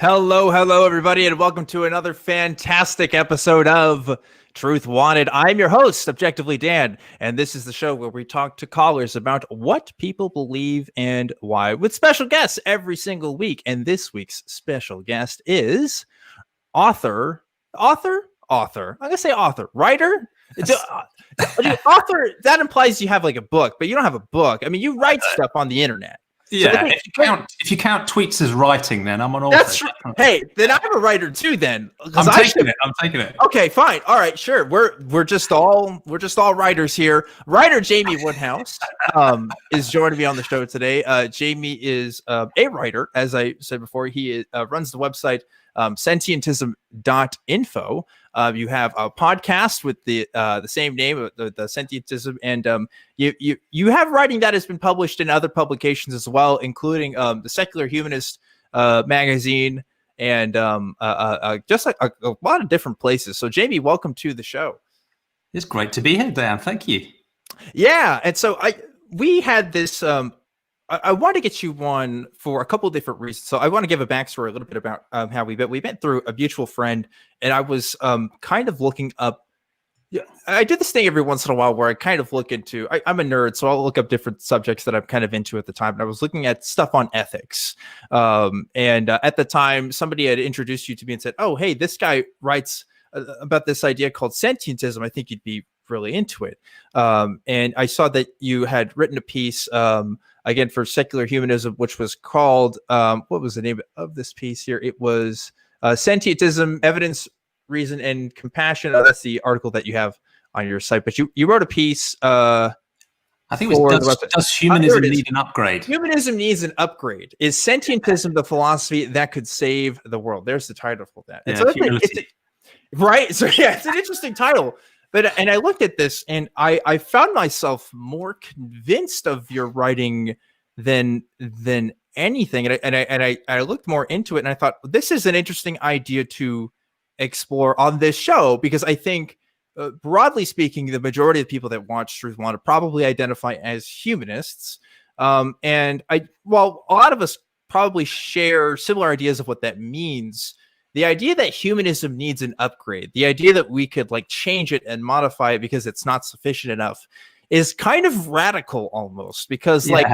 Hello, everybody, and welcome to another fantastic episode of Truth Wanted. I'm your host, Objectively Dan, and this is the show where we talk to callers about what people believe and why, with special guests every single week. And this week's special guest is author. I'm gonna say author, writer. Author, that implies you have like a book, but you don't have a book. I mean, you write stuff on the internet. Yeah, so if you count tweets as writing, then I'm an author. That's right. Hey, then I'm a writer too. Then I'm taking it. Okay, fine. All right, sure. We're just all writers here. Writer Jaime Woodhouse is joining me on the show today. Jaime is a writer, as I said before. He runs the website Sentientism.info. You have a podcast with the same name, the Sentientism, and you have writing that has been published in other publications as well, including the Secular Humanist magazine and just like a lot of different places. So, Jaime, welcome to the show. It's great to be here, Dan. Thank you. Yeah, and so we had this. I want to get you one for a couple of different reasons. So I want to give a backstory a little bit about how we met. We met through a mutual friend, and I was kind of looking up. Yeah, I do this thing every once in a while where I kind of look into. I'm a nerd, so I'll look up different subjects that I'm kind of into at the time. And I was looking at stuff on ethics, and at the time, somebody had introduced you to me and said, "Oh, hey, this guy writes about this idea called Sentientism. I think you'd be really into it." And I saw that you had written a piece. Again, for Secular Humanism, which was called, what was the name of this piece here? It was Sentientism, Evidence, Reason, and Compassion. Oh, that's the article that you have on your site. But you wrote a piece. I think it was, does humanism need an upgrade? Humanism needs an upgrade. Is Sentientism the philosophy that could save the world? There's the title for that. Yeah, so right? So yeah, it's an interesting title. And I looked at this and I found myself more convinced of your writing than anything. And I looked more into it and I thought, this is an interesting idea to explore on this show, because I think broadly speaking, the majority of people that watch Truth Wanted probably identify as humanists. And while a lot of us probably share similar ideas of what that means, the idea that humanism needs an upgrade, the idea that we could like change it and modify it because it's not sufficient enough, is kind of radical almost, because like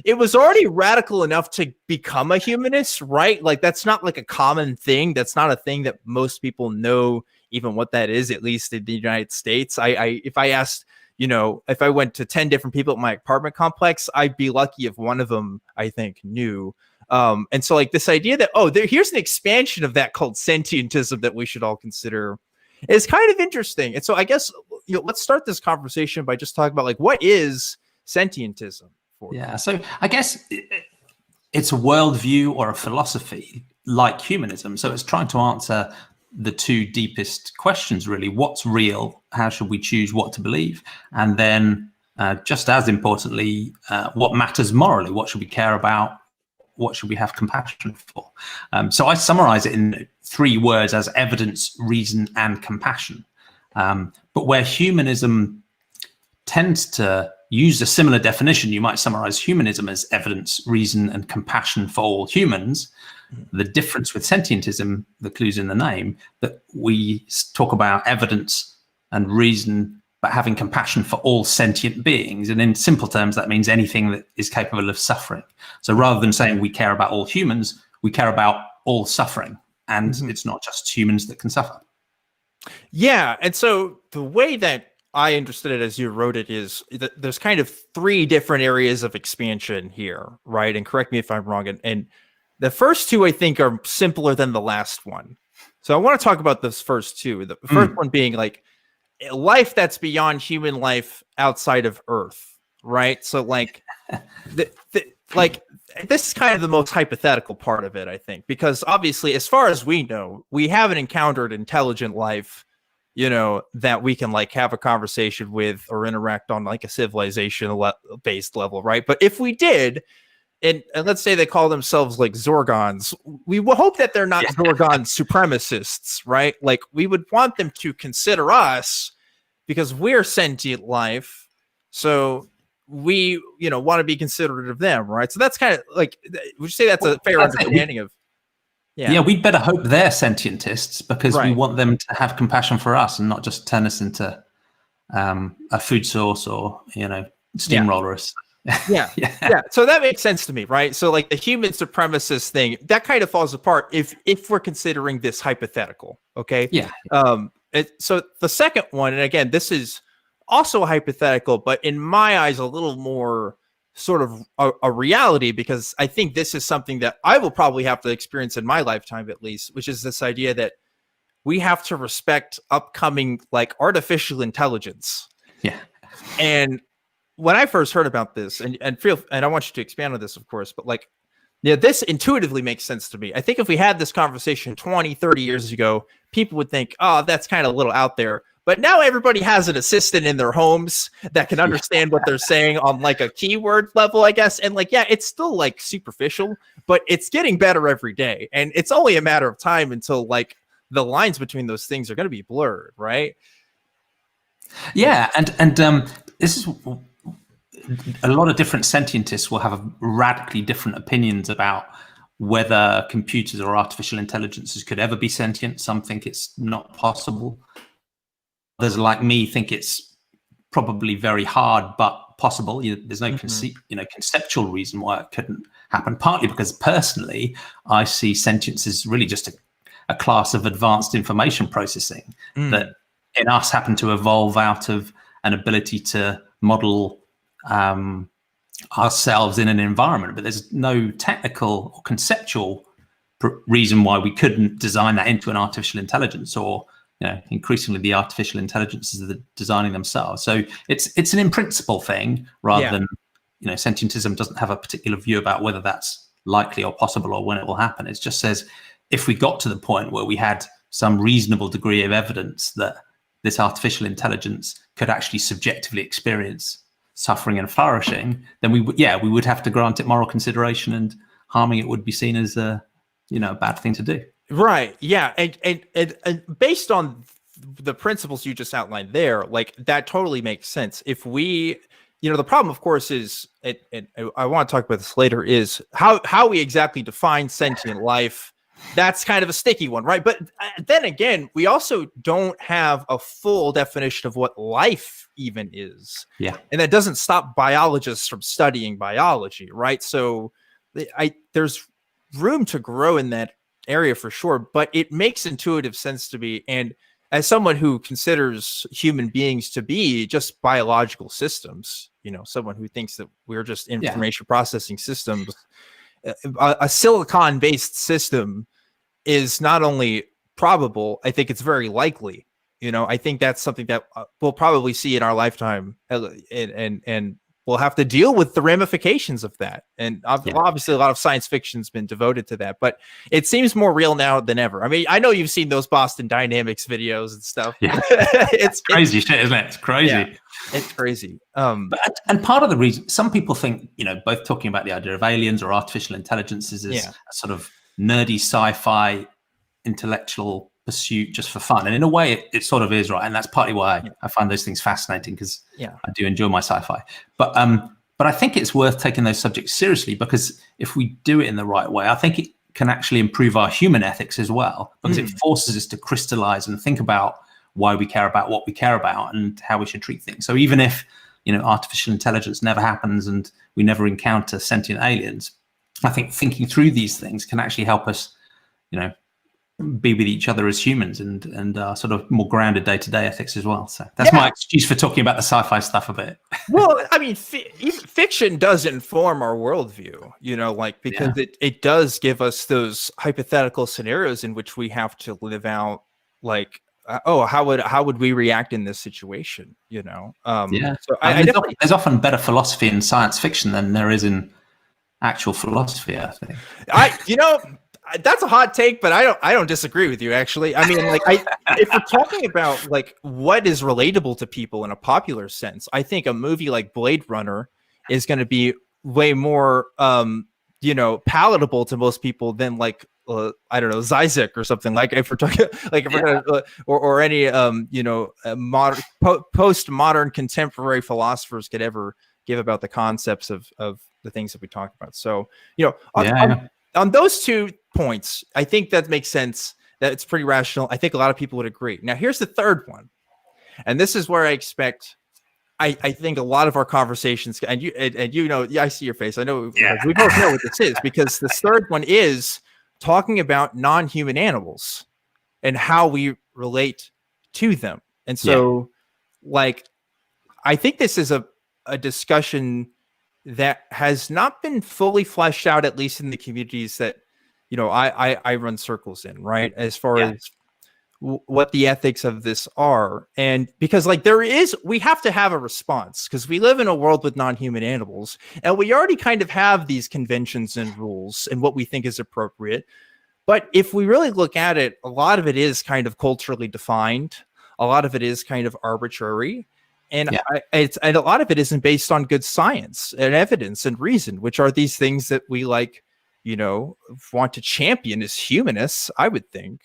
it was already radical enough to become a humanist, right? Like that's not like a common thing. That's not a thing that most people know even what that is, at least in the United States. If I asked, if I went to 10 different people at my apartment complex, I'd be lucky if one of them, I think, knew. And so like this idea that, here's an expansion of that called sentientism that we should all consider is kind of interesting. And so I guess, let's start this conversation by just talking about like, what is sentientism for you? So I guess it's a worldview or a philosophy like humanism. So it's trying to answer the two deepest questions, really. What's real? How should we choose what to believe? And then just as importantly, what matters morally? What should we care about? What should we have compassion for? So I summarize it in 3 words as evidence, reason, and compassion. But where humanism tends to use a similar definition, you might summarize humanism as evidence, reason, and compassion for all humans. The difference with sentientism, the clue's in the name, that we talk about evidence and reason, but having compassion for all sentient beings. And in simple terms, that means anything that is capable of suffering. So rather than saying we care about all humans, we care about all suffering. And it's not just humans that can suffer. Yeah. And so the way that I understood it as you wrote it is that there's kind of 3 different areas of expansion here, right? And correct me if I'm wrong. And the first 2, I think, are simpler than the last one. So I want to talk about those first 2. The first one being like, life that's beyond human life outside of Earth, right? So like, like this is kind of the most hypothetical part of it, I think, because obviously, as far as we know, we haven't encountered intelligent life, that we can like have a conversation with or interact on like a civilization based level, right? But if we did, and let's say they call themselves like Zorgons, we will hope that they're not Zorgon supremacists, right? Like we would want them to consider us because we're sentient life. So we, want to be considerate of them, right? So that's kind of like, would you say that's a fair understanding of? Yeah, we'd better hope they're sentientists, because we Right. want them to have compassion for us and not just turn us into a food source or, steamroller us. Yeah. So that makes sense to me, right? So like the human supremacist thing, that kind of falls apart if we're considering this hypothetical. Okay. Yeah. So the second one, and again, this is also hypothetical, but in my eyes, a little more sort of a reality, because I think this is something that I will probably have to experience in my lifetime at least, which is this idea that we have to respect upcoming like artificial intelligence. Yeah. And when I first heard about this, and I want you to expand on this, of course, but like, yeah, this intuitively makes sense to me. I think if we had this conversation 20, 30 years ago, people would think, oh, that's kind of a little out there. But now everybody has an assistant in their homes that can understand what they're saying on like a keyword level, I guess. And like, yeah, it's still like superficial, but it's getting better every day. And it's only a matter of time until like the lines between those things are going to be blurred, right? Yeah, and this is a lot of different sentientists will have radically different opinions about whether computers or artificial intelligences could ever be sentient. Some think it's not possible. Others, like me, think it's probably very hard but possible. There's no conceptual reason why it couldn't happen. Partly because personally, I see sentience as really just a class of advanced information processing that in us happen to evolve out of an ability to model ourselves in an environment, but there's no technical or conceptual reason why we couldn't design that into an artificial intelligence, or increasingly the artificial intelligences are designing themselves. So it's an in principle thing rather than sentientism doesn't have a particular view about whether that's likely or possible or when it will happen. It just says if we got to the point where we had some reasonable degree of evidence that this artificial intelligence could actually subjectively experience suffering and flourishing, then we would have to grant it moral consideration, and harming it would be seen as a bad thing to do. Right. Yeah. And based on the principles you just outlined there, like that totally makes sense. If we, the problem, of course, is, and I want to talk about this later, is how we exactly define sentient life. That's kind of a sticky one, right? But then again, we also don't have a full definition of what life even is. Yeah. And that doesn't stop biologists from studying biology, right? So there's room to grow in that area for sure, but it makes intuitive sense to me. And as someone who considers human beings to be just biological systems, someone who thinks that we're just information processing systems, a silicon-based system is not only probable, I think it's very likely. I think that's something that we'll probably see in our lifetime, and we'll have to deal with the ramifications of that. And obviously a lot of science fiction's been devoted to that, but it seems more real now than ever. I mean, I know you've seen those Boston Dynamics videos and stuff. Yeah. it's crazy shit, isn't it? It's crazy. Yeah, it's crazy. And part of the reason some people think, both talking about the idea of aliens or artificial intelligences is a sort of nerdy sci-fi intellectual pursuit just for fun. And in a way it sort of is, right? And that's partly why I find those things fascinating, because I do enjoy my sci-fi. But I think it's worth taking those subjects seriously, because if we do it in the right way, I think it can actually improve our human ethics as well, because it forces us to crystallize and think about why we care about what we care about and how we should treat things. So even if artificial intelligence never happens and we never encounter sentient aliens, I think thinking through these things can actually help us be with each other as humans and sort of more grounded day-to-day ethics as well. So that's my excuse for talking about the sci-fi stuff a bit. Well, I mean, fiction does inform our worldview, because it does give us those hypothetical scenarios in which we have to live out, like, how would we react in this situation? So there's often better philosophy in science fiction than there is in actual philosophy, I think. That's a hot take, but I don't disagree with you, actually. I mean, like, if we're talking about like what is relatable to people in a popular sense, I think a movie like Blade Runner is going to be way more palatable to most people than like I don't know, Zizek or something. Like if we're talking like if we're gonna or any modern postmodern contemporary philosophers could ever give about the concepts of the things that we talked about. So on those 2 points, I think that makes sense. That it's pretty rational. I think a lot of people would agree. Now, here's the third one, and this is where I expect. I think a lot of our conversations, and you know, I see your face. I know we both know what this is, because this third one is talking about non-human animals and how we relate to them. And so, like, I think this is a discussion that has not been fully fleshed out, at least in the communities that, you know, I run circles in, right? As far as what the ethics of this are. And because, like, we have to have a response, because we live in a world with non-human animals, and we already kind of have these conventions and rules and what we think is appropriate. But if we really look at it, a lot of it is kind of culturally defined. A lot of it is kind of arbitrary. And and a lot of it isn't based on good science and evidence and reason, which are these things that we, like, you know, want to champion as humanists, I would think.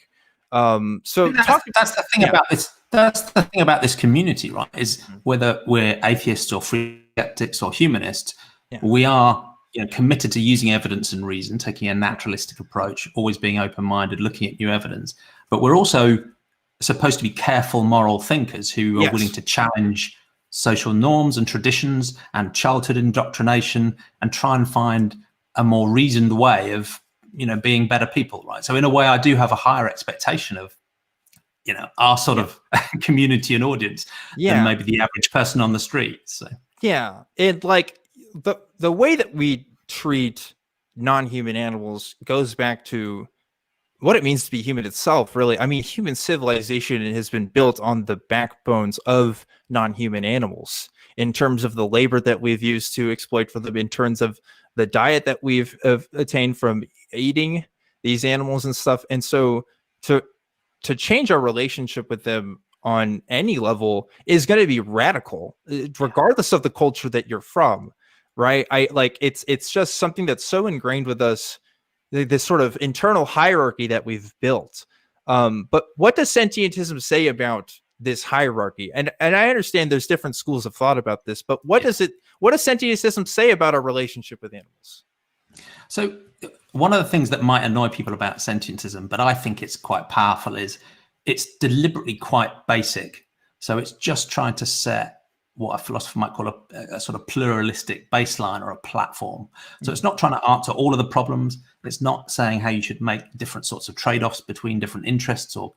So that's the thing about this. That's the thing about this community, right? Is whether we're atheists or free skeptics or humanists, we are, you know, committed to using evidence and reason, taking a naturalistic approach, always being open-minded, looking at new evidence. But we're also supposed to be careful moral thinkers who are willing to challenge social norms and traditions and childhood indoctrination and try and find a more reasoned way of, you know, being better people, right? So in a way, I do have a higher expectation of, you know, our sort of community and audience than maybe the average person on the street. So and like the way that we treat non-human animals goes back to what it means to be human itself, really. I mean, human civilization has been built on the backbones of non-human animals, in terms of the labor that we've used to exploit for them, in terms of the diet that we've attained from eating these animals and stuff. And so to change our relationship with them on any level is going to be radical, regardless of the culture that you're from, right? It's just something that's so ingrained with us, this sort of internal hierarchy that we've built. But what does Sentientism say about this hierarchy? And I understand there's different schools of thought about this, but what does Sentientism say about our relationship with animals? So one of the things that might annoy people about Sentientism, but I think it's quite powerful, is it's deliberately quite basic. So it's just trying to set what a philosopher might call a sort of pluralistic baseline or a platform. So it's not trying to answer all of the problems. It's not saying how you should make different sorts of trade-offs between different interests or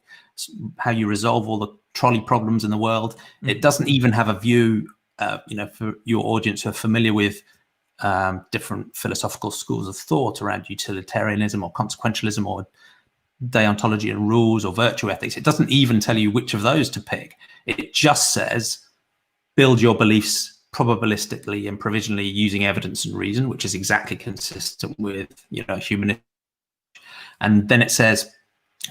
how you resolve all the trolley problems in the world. It doesn't even have a view, you know, for your audience who are familiar with different philosophical schools of thought around utilitarianism or consequentialism or deontology and rules or virtue ethics. It doesn't even tell you which of those to pick. It just says, build your beliefs probabilistically and provisionally using evidence and reason, which is exactly consistent with, you know, humanism. And then it says,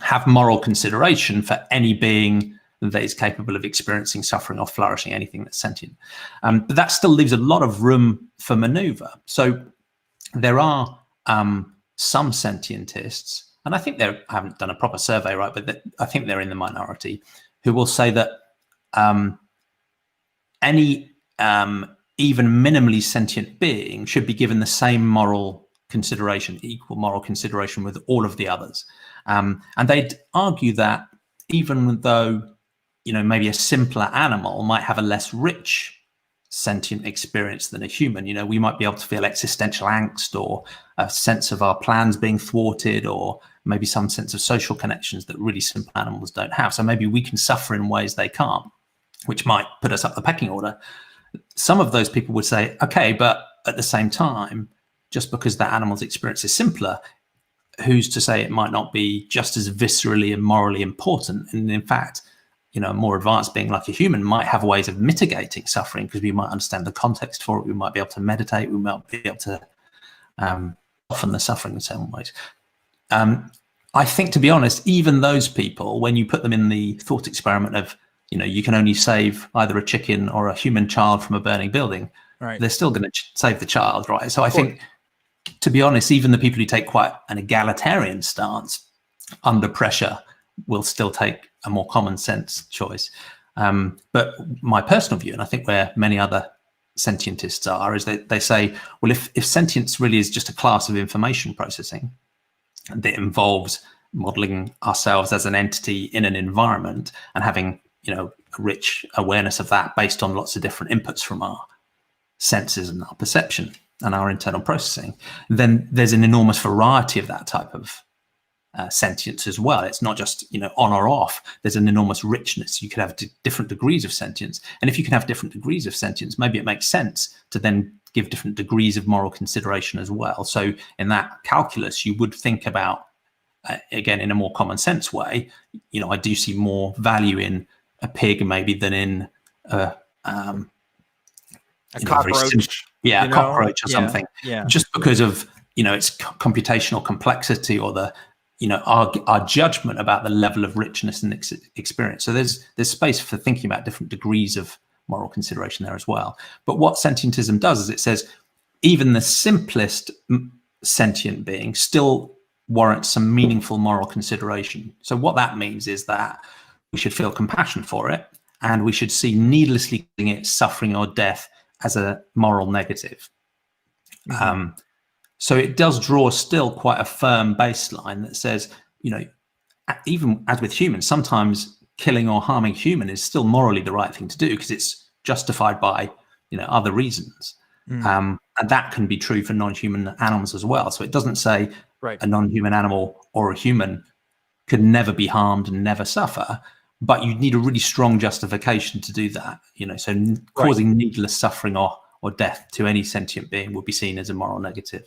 have moral consideration for any being that is capable of experiencing suffering or flourishing, anything that's sentient. But that still leaves a lot of room for maneuver. So there are some sentientists, and I think I haven't done a proper survey, right, but I think they're in the minority, who will say that any even minimally sentient being should be given the same moral consideration, equal moral consideration with all of the others. And they'd argue that even though, you know, maybe a simpler animal might have a less rich sentient experience than a human, you know, we might be able to feel existential angst or a sense of our plans being thwarted, or maybe some sense of social connections that really simple animals don't have. So maybe we can suffer in ways they can't, which might put us up the pecking order. Some of those people would say, okay, but at the same time, just because that animal's experience is simpler, who's to say it might not be just as viscerally and morally important? And in fact, you know, a more advanced being like a human might have ways of mitigating suffering because we might understand the context for it. We might be able to meditate. We might be able to soften the suffering in some ways. I think, to be honest, even those people, when you put them in the thought experiment of, you know, you can only save either a chicken or a human child from a burning building, right, they're still going to save the child, right? So I think, to be honest, even the people who take quite an egalitarian stance under pressure will still take a more common sense choice. But my personal view, and I think where many other sentientists are, is that they say, well, if sentience really is just a class of information processing, that involves modeling ourselves as an entity in an environment and having, a rich awareness of that based on lots of different inputs from our senses and our perception and our internal processing, then there's an enormous variety of that type of sentience as well. It's not just on or off. There's an enormous richness. You could have different degrees of sentience, and if you can have different degrees of sentience, maybe it makes sense to then give different degrees of moral consideration as well. So in that calculus, you would think about, again, in a more common sense way, I do see more value in a pig maybe than in a cockroach. A cockroach or something. Yeah. Just because of its computational complexity or the our judgment about the level of richness and experience. So there's space for thinking about different degrees of moral consideration there as well. But what sentientism does is it says even the simplest sentient being still warrants some meaningful moral consideration. So what that means is that we should feel compassion for it, and we should see needlessly its suffering or death as a moral negative. Mm-hmm. So it does draw still quite a firm baseline that says, even as with humans, sometimes killing or harming human is still morally the right thing to do because it's justified by, other reasons. And that can be true for non-human animals as well. So it doesn't say a non-human animal or a human could never be harmed and never suffer, but you need a really strong justification to do that. So causing needless suffering or death to any sentient being would be seen as a moral negative.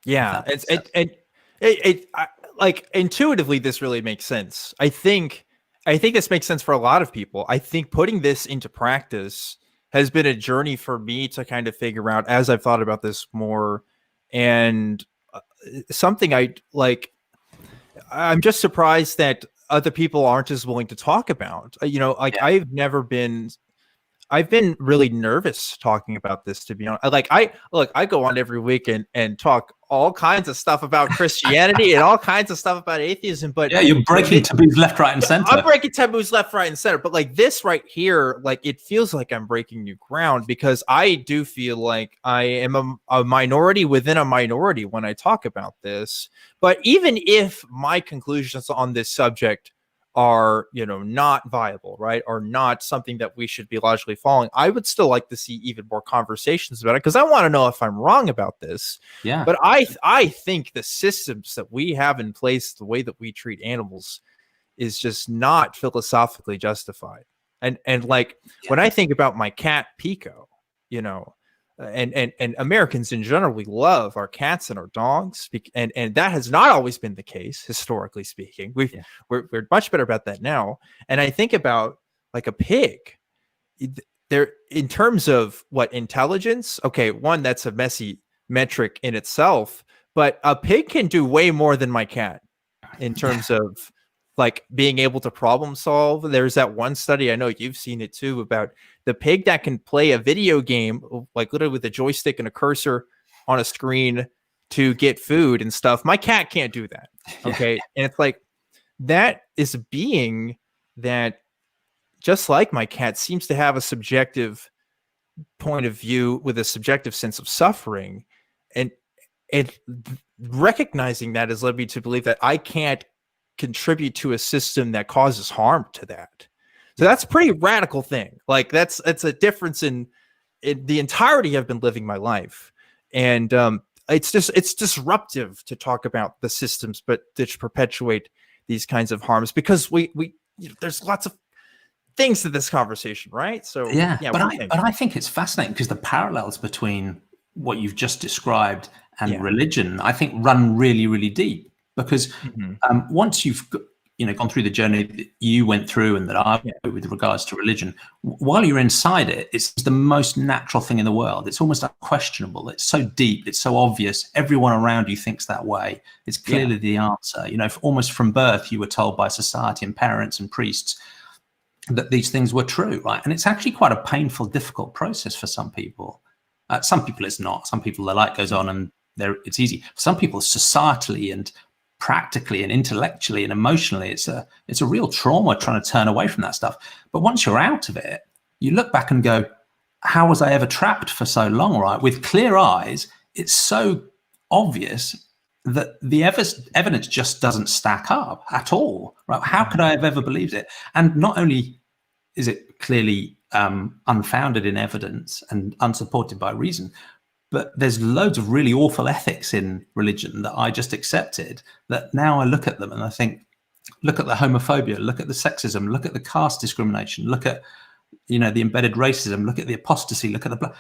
Yeah, like intuitively, this really makes sense. I think this makes sense for a lot of people. I think putting this into practice has been a journey for me to kind of figure out as I've thought about this more, and something I'm just surprised that other people aren't as willing to talk about. I've been really nervous talking about this, to be honest. I go on every week and talk all kinds of stuff about Christianity and all kinds of stuff about atheism. But you're breaking taboos left, right, and center. I'm breaking taboos left, right, and center. But this right here, it feels like I'm breaking new ground because I do feel like I am a minority within a minority when I talk about this. But even if my conclusions on this subject are not viable, right, or not something that we should be logically following, I would still like to see even more conversations about it because I want to know if I'm wrong about this. But I think the systems that we have in place, the way that we treat animals, is just not philosophically justified. And when I think about my cat Pico, and Americans in general, we love our cats and our dogs, and that has not always been the case, historically speaking. We're much better about that now. And I think about a pig. There, in terms of what intelligence, one, that's a messy metric in itself, but a pig can do way more than my cat in terms of being able to problem solve. There's that one study, I know you've seen it too, about the pig that can play a video game, literally with a joystick and a cursor on a screen to get food and stuff. My cat can't do that. Okay. And it's that is a being that, just like my cat, seems to have a subjective point of view with a subjective sense of suffering. And recognizing that has led me to believe that I can't contribute to a system that causes harm to that. So that's a pretty radical thing. That's a difference in the entirety I've been living my life. And it's disruptive to talk about the systems, but that perpetuate these kinds of harms, because we there's lots of things to this conversation, right? So but I think it's fascinating because the parallels between what you've just described and religion, I think, run really, really deep. Because once you've gone through the journey that you went through and that I went with regards to religion, while you're inside it, it's the most natural thing in the world. It's almost unquestionable. It's so deep. It's so obvious. Everyone around you thinks that way. It's clearly the answer. Almost from birth, you were told by society and parents and priests that these things were true, right? And it's actually quite a painful, difficult process for some people. Some people it's not. Some people, the light goes on and it's easy. For some people, societally and practically and intellectually and emotionally, it's a real trauma trying to turn away from that stuff. But once you're out of it, you look back and go, how was I ever trapped for so long, right? With clear eyes, it's so obvious the evidence just doesn't stack up at all. Right? How could I have ever believed it? And not only is it clearly unfounded in evidence and unsupported by reason, but there's loads of really awful ethics in religion that I just accepted, that now I look at them and I think, look at the homophobia, look at the sexism, look at the caste discrimination, look at, the embedded racism, look at the apostasy, look at the blood.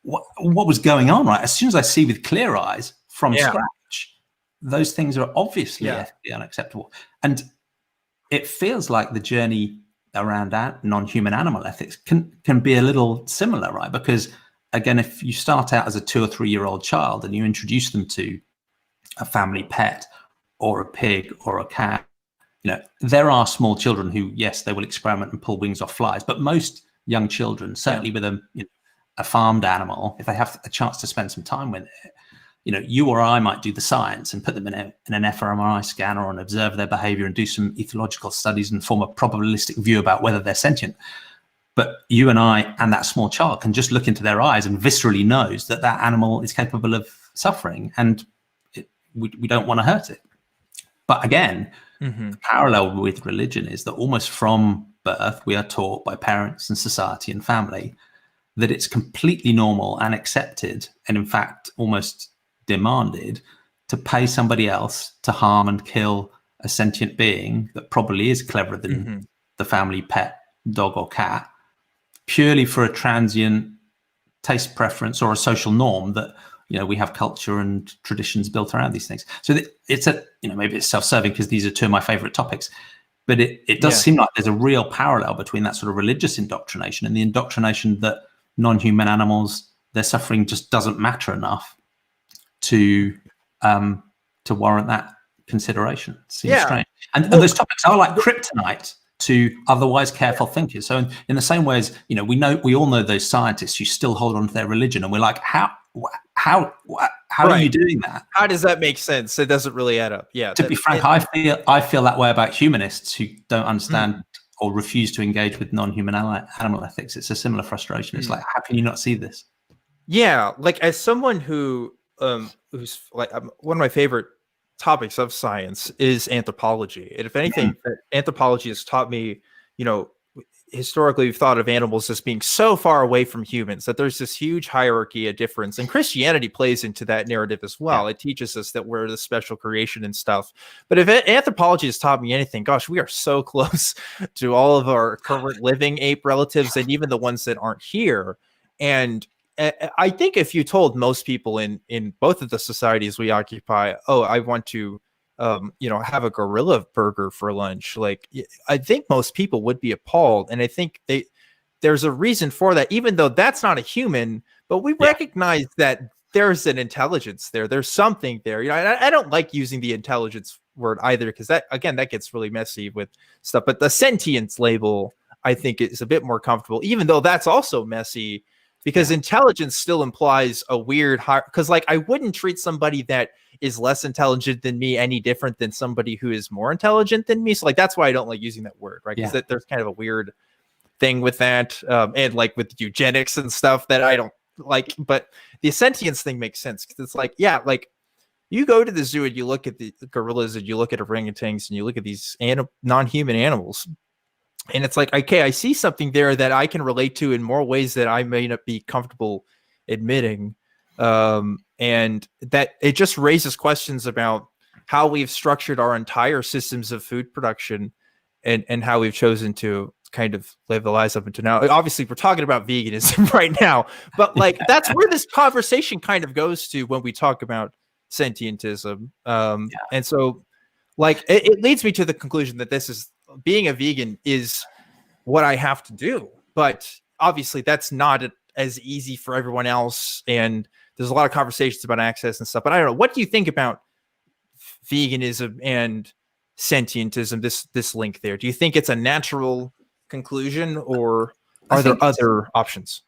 What was going on, right? As soon as I see with clear eyes from scratch, those things are obviously ethically unacceptable. And it feels like the journey around non-human animal ethics can be a little similar, right? Because again, if you start out as a 2 or 3 year old child and you introduce them to a family pet or a pig or a cat, there are small children who, yes, they will experiment and pull wings off flies, but most young children, certainly with a farmed animal, if they have a chance to spend some time with it, you or I might do the science and put them in an fMRI scanner and observe their behavior and do some ethological studies and form a probabilistic view about whether they're sentient. But you and I and that small child can just look into their eyes and viscerally knows that animal is capable of suffering, and we don't want to hurt it. But again, the parallel with religion is that almost from birth, we are taught by parents and society and family that it's completely normal and accepted, and in fact, almost demanded, to pay somebody else to harm and kill a sentient being that probably is cleverer than the family pet, dog or cat, purely for a transient taste preference or a social norm that, we have culture and traditions built around these things. So it's maybe it's self-serving because these are two of my favorite topics, but it does seem like there's a real parallel between that sort of religious indoctrination and the indoctrination that non-human animals, their suffering just doesn't matter enough to warrant that consideration. Seems strange. And those topics are like kryptonite to otherwise careful thinkers. So in the same way as, we all know those scientists who still hold on to their religion, and we're like, how are you doing that? How does that make sense? It doesn't really add up. Yeah. To be frank, I feel that way about humanists who don't understand or refuse to engage with non-human animal ethics. It's a similar frustration. It's like, how can you not see this? Yeah, like as someone who's like, one of my favorite topics of science is anthropology, and if anything, anthropology has taught me, historically we've thought of animals as being so far away from humans that there's this huge hierarchy of difference, and Christianity plays into that narrative as well. It teaches us that we're the special creation and stuff. But if anthropology has taught me anything, gosh, we are so close to all of our current living ape relatives and even the ones that aren't here. And I think if you told most people in both of the societies we occupy, oh, I want to have a gorilla burger for lunch, like, I think most people would be appalled. And I think there's a reason for that, even though that's not a human, but we recognize that there's an intelligence there. There's something there. I don't like using the intelligence word either, because that gets really messy with stuff. But the sentience label, I think, is a bit more comfortable, even though that's also messy, because intelligence still implies a weird because like I wouldn't treat somebody that is less intelligent than me any different than somebody who is more intelligent than me. So like that's why I don't like using that word, right? Because there's kind of a weird thing with that, and like with eugenics and stuff that I don't like. But the sentience thing makes sense, because it's like, like you go to the zoo and you look at the gorillas and you look at orangutans and you look at these non-human animals, and it's like, okay, I see something there that I can relate to in more ways that I may not be comfortable admitting. And that it just raises questions about how we've structured our entire systems of food production, and how we've chosen to kind of live the lives up until now. Obviously, we're talking about veganism right now, but like that's where this conversation kind of goes to when we talk about sentientism. And so like it leads me to the conclusion that being a vegan is what I have to do, but obviously that's not as easy for everyone else. And there's a lot of conversations about access and stuff, but I don't know. What do you think about veganism and sentientism, this link there? Do you think it's a natural conclusion, or are there other options?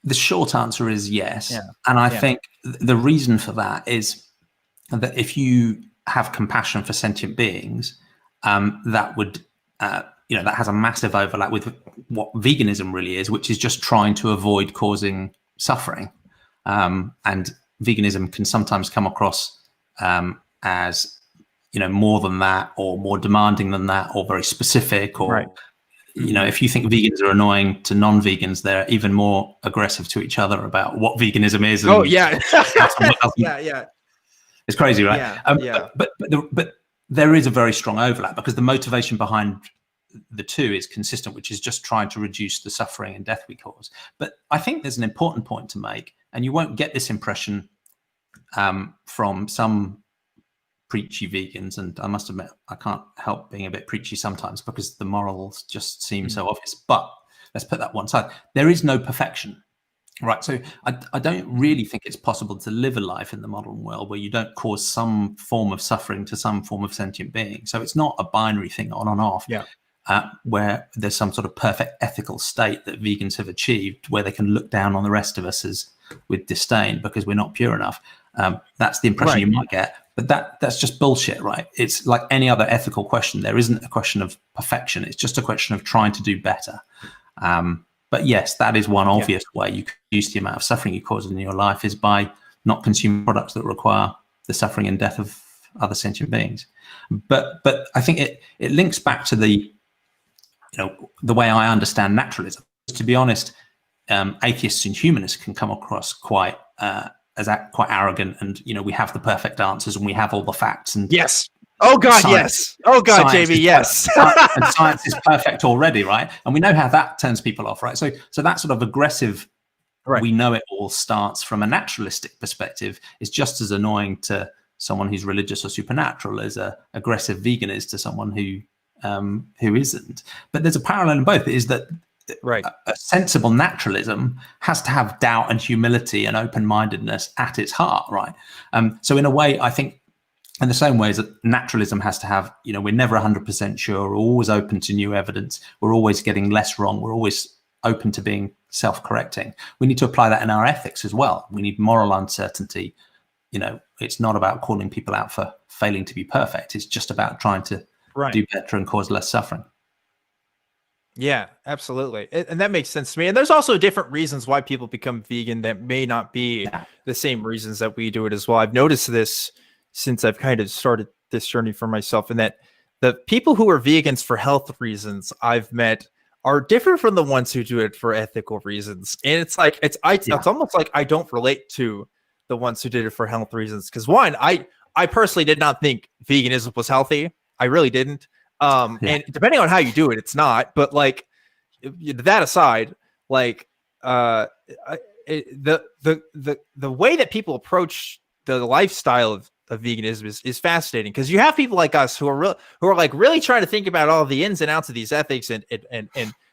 The short answer is yes. And I think the reason for that is that if you have compassion for sentient beings, that would, that has a massive overlap with what veganism really is, which is just trying to avoid causing suffering. And veganism can sometimes come across as more than that, or more demanding than that, or very specific, or Right. If you think vegans are annoying to non-vegans, they're even more aggressive to each other about what veganism is. And Oh yeah. yeah. Yeah. It's crazy, right? Yeah. But there is a very strong overlap, because the motivation behind the two is consistent, which is just trying to reduce the suffering and death we cause. But I think there's an important point to make, and you won't get this impression from some preachy vegans, and I must admit I can't help being a bit preachy sometimes because the morals just seem so obvious. But let's put that one side. There is no perfection, right? So I don't really think it's possible to live a life in the modern world where you don't cause some form of suffering to some form of sentient being. So it's not a binary thing, on and off, where there's some sort of perfect ethical state that vegans have achieved where they can look down on the rest of us with disdain because we're not pure enough. That's the impression you might get. But that's just bullshit, right? It's like any other ethical question. There isn't a question of perfection. It's just a question of trying to do better. But yes, that is one obvious way you can reduce the amount of suffering you cause in your life, is by not consuming products that require the suffering and death of other sentient beings. But I think it links back to the way I understand naturalism. To be honest, atheists and humanists can come across quite arrogant, and we have the perfect answers and we have all the facts, and yes, oh god, yes, oh god, Jamie, yes. And science is perfect already, right? And we know how that turns people off, right? So that sort of aggressive, we know it all starts from a naturalistic perspective is just as annoying to someone who's religious or supernatural as a aggressive vegan is to someone who isn't. But there's a parallel in both, is that a sensible naturalism has to have doubt and humility and open-mindedness at its heart, right? So in a way, I think, in the same way as that naturalism has to have, we're never 100% sure, we're always open to new evidence, we're always getting less wrong, we're always open to being self-correcting. We need to apply that in our ethics as well. We need moral uncertainty. It's not about calling people out for failing to be perfect. It's just about trying to do better and cause less suffering. Yeah, absolutely. And that makes sense to me. And there's also different reasons why people become vegan that may not be the same reasons that we do it as well. I've noticed this since I've kind of started this journey for myself, and that the people who are vegans for health reasons I've met are different from the ones who do it for ethical reasons. And it's like, it's almost like I don't relate to the ones who did it for health reasons. Because one, I personally did not think veganism was healthy. I really didn't. And depending on how you do it, it's not. But like that aside, like the way that people approach the lifestyle of veganism is fascinating, because you have people like us who are really trying to think about all the ins and outs of these ethics and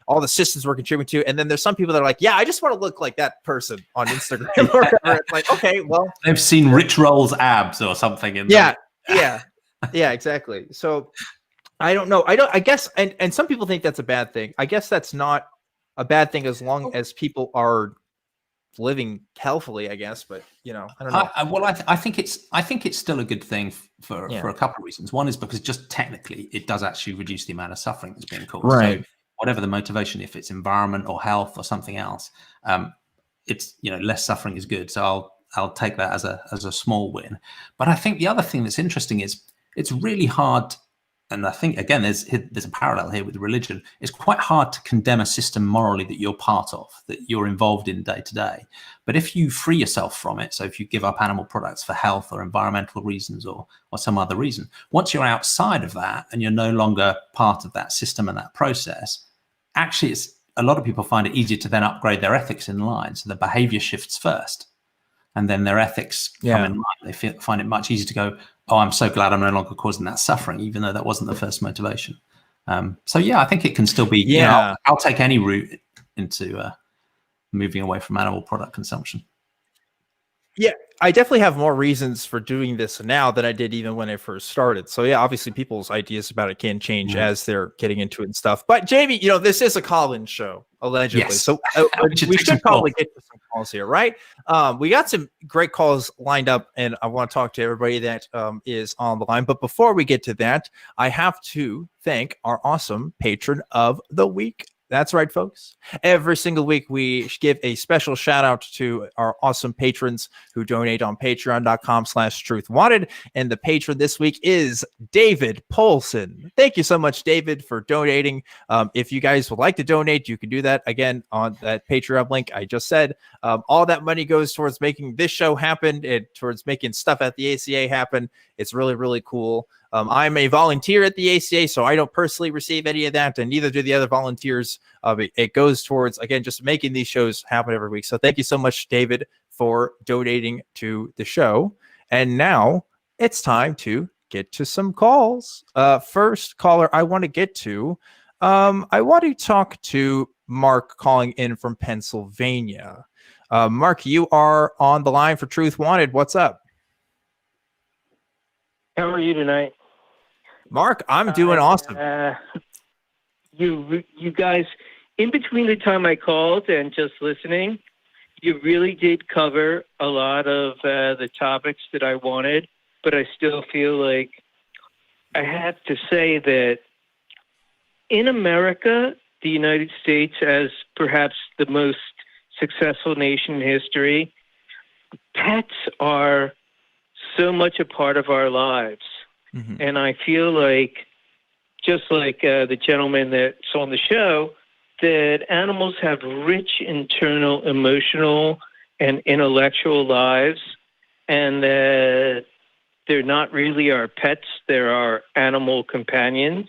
all the systems we're contributing to. And then there's some people that are like, yeah, I just want to look like that person on Instagram or whatever. It's like, okay, well, they've seen Rich Roll's abs or something. Yeah, exactly. So I don't know. I guess, and some people think that's a bad thing. I guess that's not a bad thing as long as people are living healthily, I guess. But I don't know. I think it's still a good thing for a couple of reasons. One is because just technically it does actually reduce the amount of suffering that's being caused. Right. So whatever the motivation, if it's environment or health or something else, it's less suffering is good. So I'll take that as a small win. But I think the other thing that's interesting is it's really hard. And I think, again, there's a parallel here with religion. It's quite hard to condemn a system morally that you're part of, that you're involved in day to day. But if you free yourself from it, so if you give up animal products for health or environmental reasons or some other reason, once you're outside of that and you're no longer part of that system and that process, actually, a lot of people find it easier to then upgrade their ethics in line. So the behavior shifts first, and then their ethics come in line. They find it much easier to go, oh, I'm so glad I'm no longer causing that suffering, even though that wasn't the first motivation. So yeah, I think it can still be, I'll take any route into moving away from animal product consumption. Yeah, I definitely have more reasons for doing this now than I did even when I first started. So yeah, obviously people's ideas about it can change as they're getting into it and stuff. But Jamie, this is a call-in show, allegedly. Yes. So we should probably get to some calls here, right? We got some great calls lined up, and I want to talk to everybody that is on the line. But before we get to that, I have to thank our awesome patron of the week That's right, folks. Every single week, we give a special shout out to our awesome patrons who donate on patreon.com/truthwanted. And the patron this week is David Polson. Thank you so much, David, for donating. If you guys would like to donate, you can do that again on that Patreon link I just said. All that money goes towards making this show happen and towards making stuff at the ACA happen. It's really, really cool. I'm a volunteer at the ACA, so I don't personally receive any of that, and neither do the other volunteers. It goes towards, again, just making these shows happen every week. So thank you so much, David, for donating to the show. And now it's time to get to some calls. First caller I want to get to, I want to talk to Mark calling in from Pennsylvania. Mark, you are on the line for Truth Wanted. What's up? How are you tonight? Mark, I'm doing awesome. You guys, in between the time I called and just listening, you really did cover a lot of the topics that I wanted, but I still feel like I have to say that in America, the United States, as perhaps the most successful nation in history, pets are so much a part of our lives. Mm-hmm. And I feel like, just like the gentleman that's on the show, that animals have rich internal, emotional, and intellectual lives, and that they're not really our pets, they're our animal companions.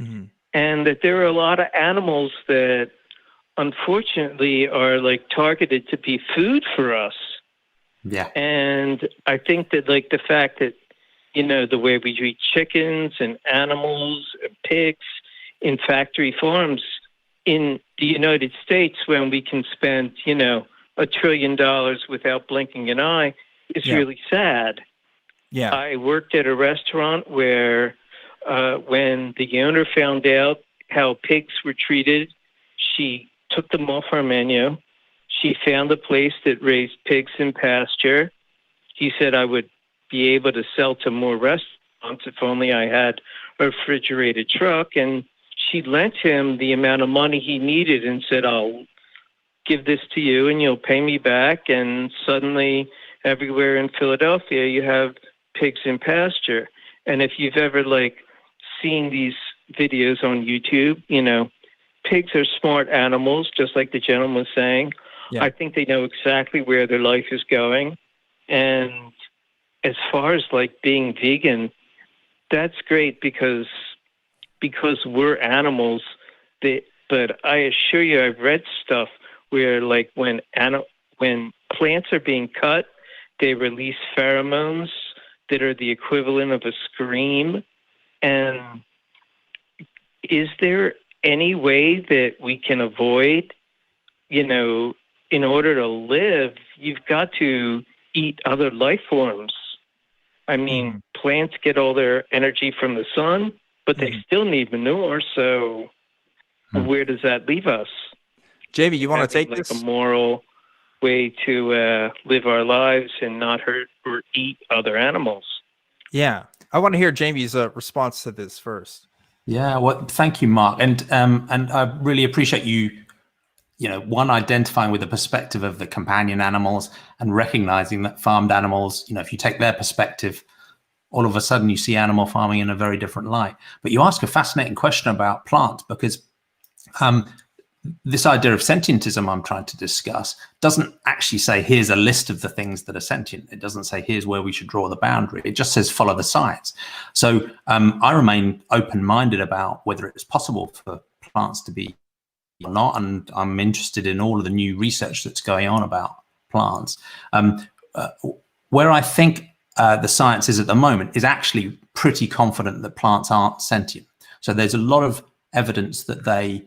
Mm-hmm. And that there are a lot of animals that, unfortunately, are like targeted to be food for us. Yeah. And I think that, like, the fact that, you know, the way we treat chickens and animals and pigs in factory farms in the United States, when we can spend, you know, $1 trillion without blinking an eye, is really sad. Yeah. I worked at a restaurant where when the owner found out how pigs were treated, she took them off our menu. She found a place that raised pigs in pasture. He said I would be able to sell to more restaurants if only I had a refrigerated truck. And she lent him the amount of money he needed and said, I'll give this to you and you'll pay me back. And suddenly everywhere in Philadelphia, you have pigs in pasture. And if you've ever like seen these videos on YouTube, you know, pigs are smart animals, just like the gentleman was saying. Yeah. I think they know exactly where their life is going. And as far as like being vegan, that's great because we're animals. But I assure you, I've read stuff where like when plants are being cut, they release pheromones that are the equivalent of a scream. And is there any way that we can avoid, you know, in order to live, you've got to eat other life forms. I mean, plants get all their energy from the sun, but they still need manure. So where does that leave us? Jamie, you want to take this? A moral way to live our lives and not hurt or eat other animals. Yeah. I want to hear Jamie's response to this first. Yeah, well, thank you, Mark. And I really appreciate you know, one, identifying with the perspective of the companion animals and recognizing that farmed animals, you know, if you take their perspective, all of a sudden you see animal farming in a very different light. But you ask a fascinating question about plants, because this idea of sentientism I'm trying to discuss doesn't actually say, here's a list of the things that are sentient. It doesn't say, here's where we should draw the boundary. It just says, follow the science. So I remain open-minded about whether it's possible for plants to be or not, and I'm interested in all of the new research that's going on about plants. Where I think the science is at the moment is actually pretty confident that plants aren't sentient. So there's a lot of evidence that they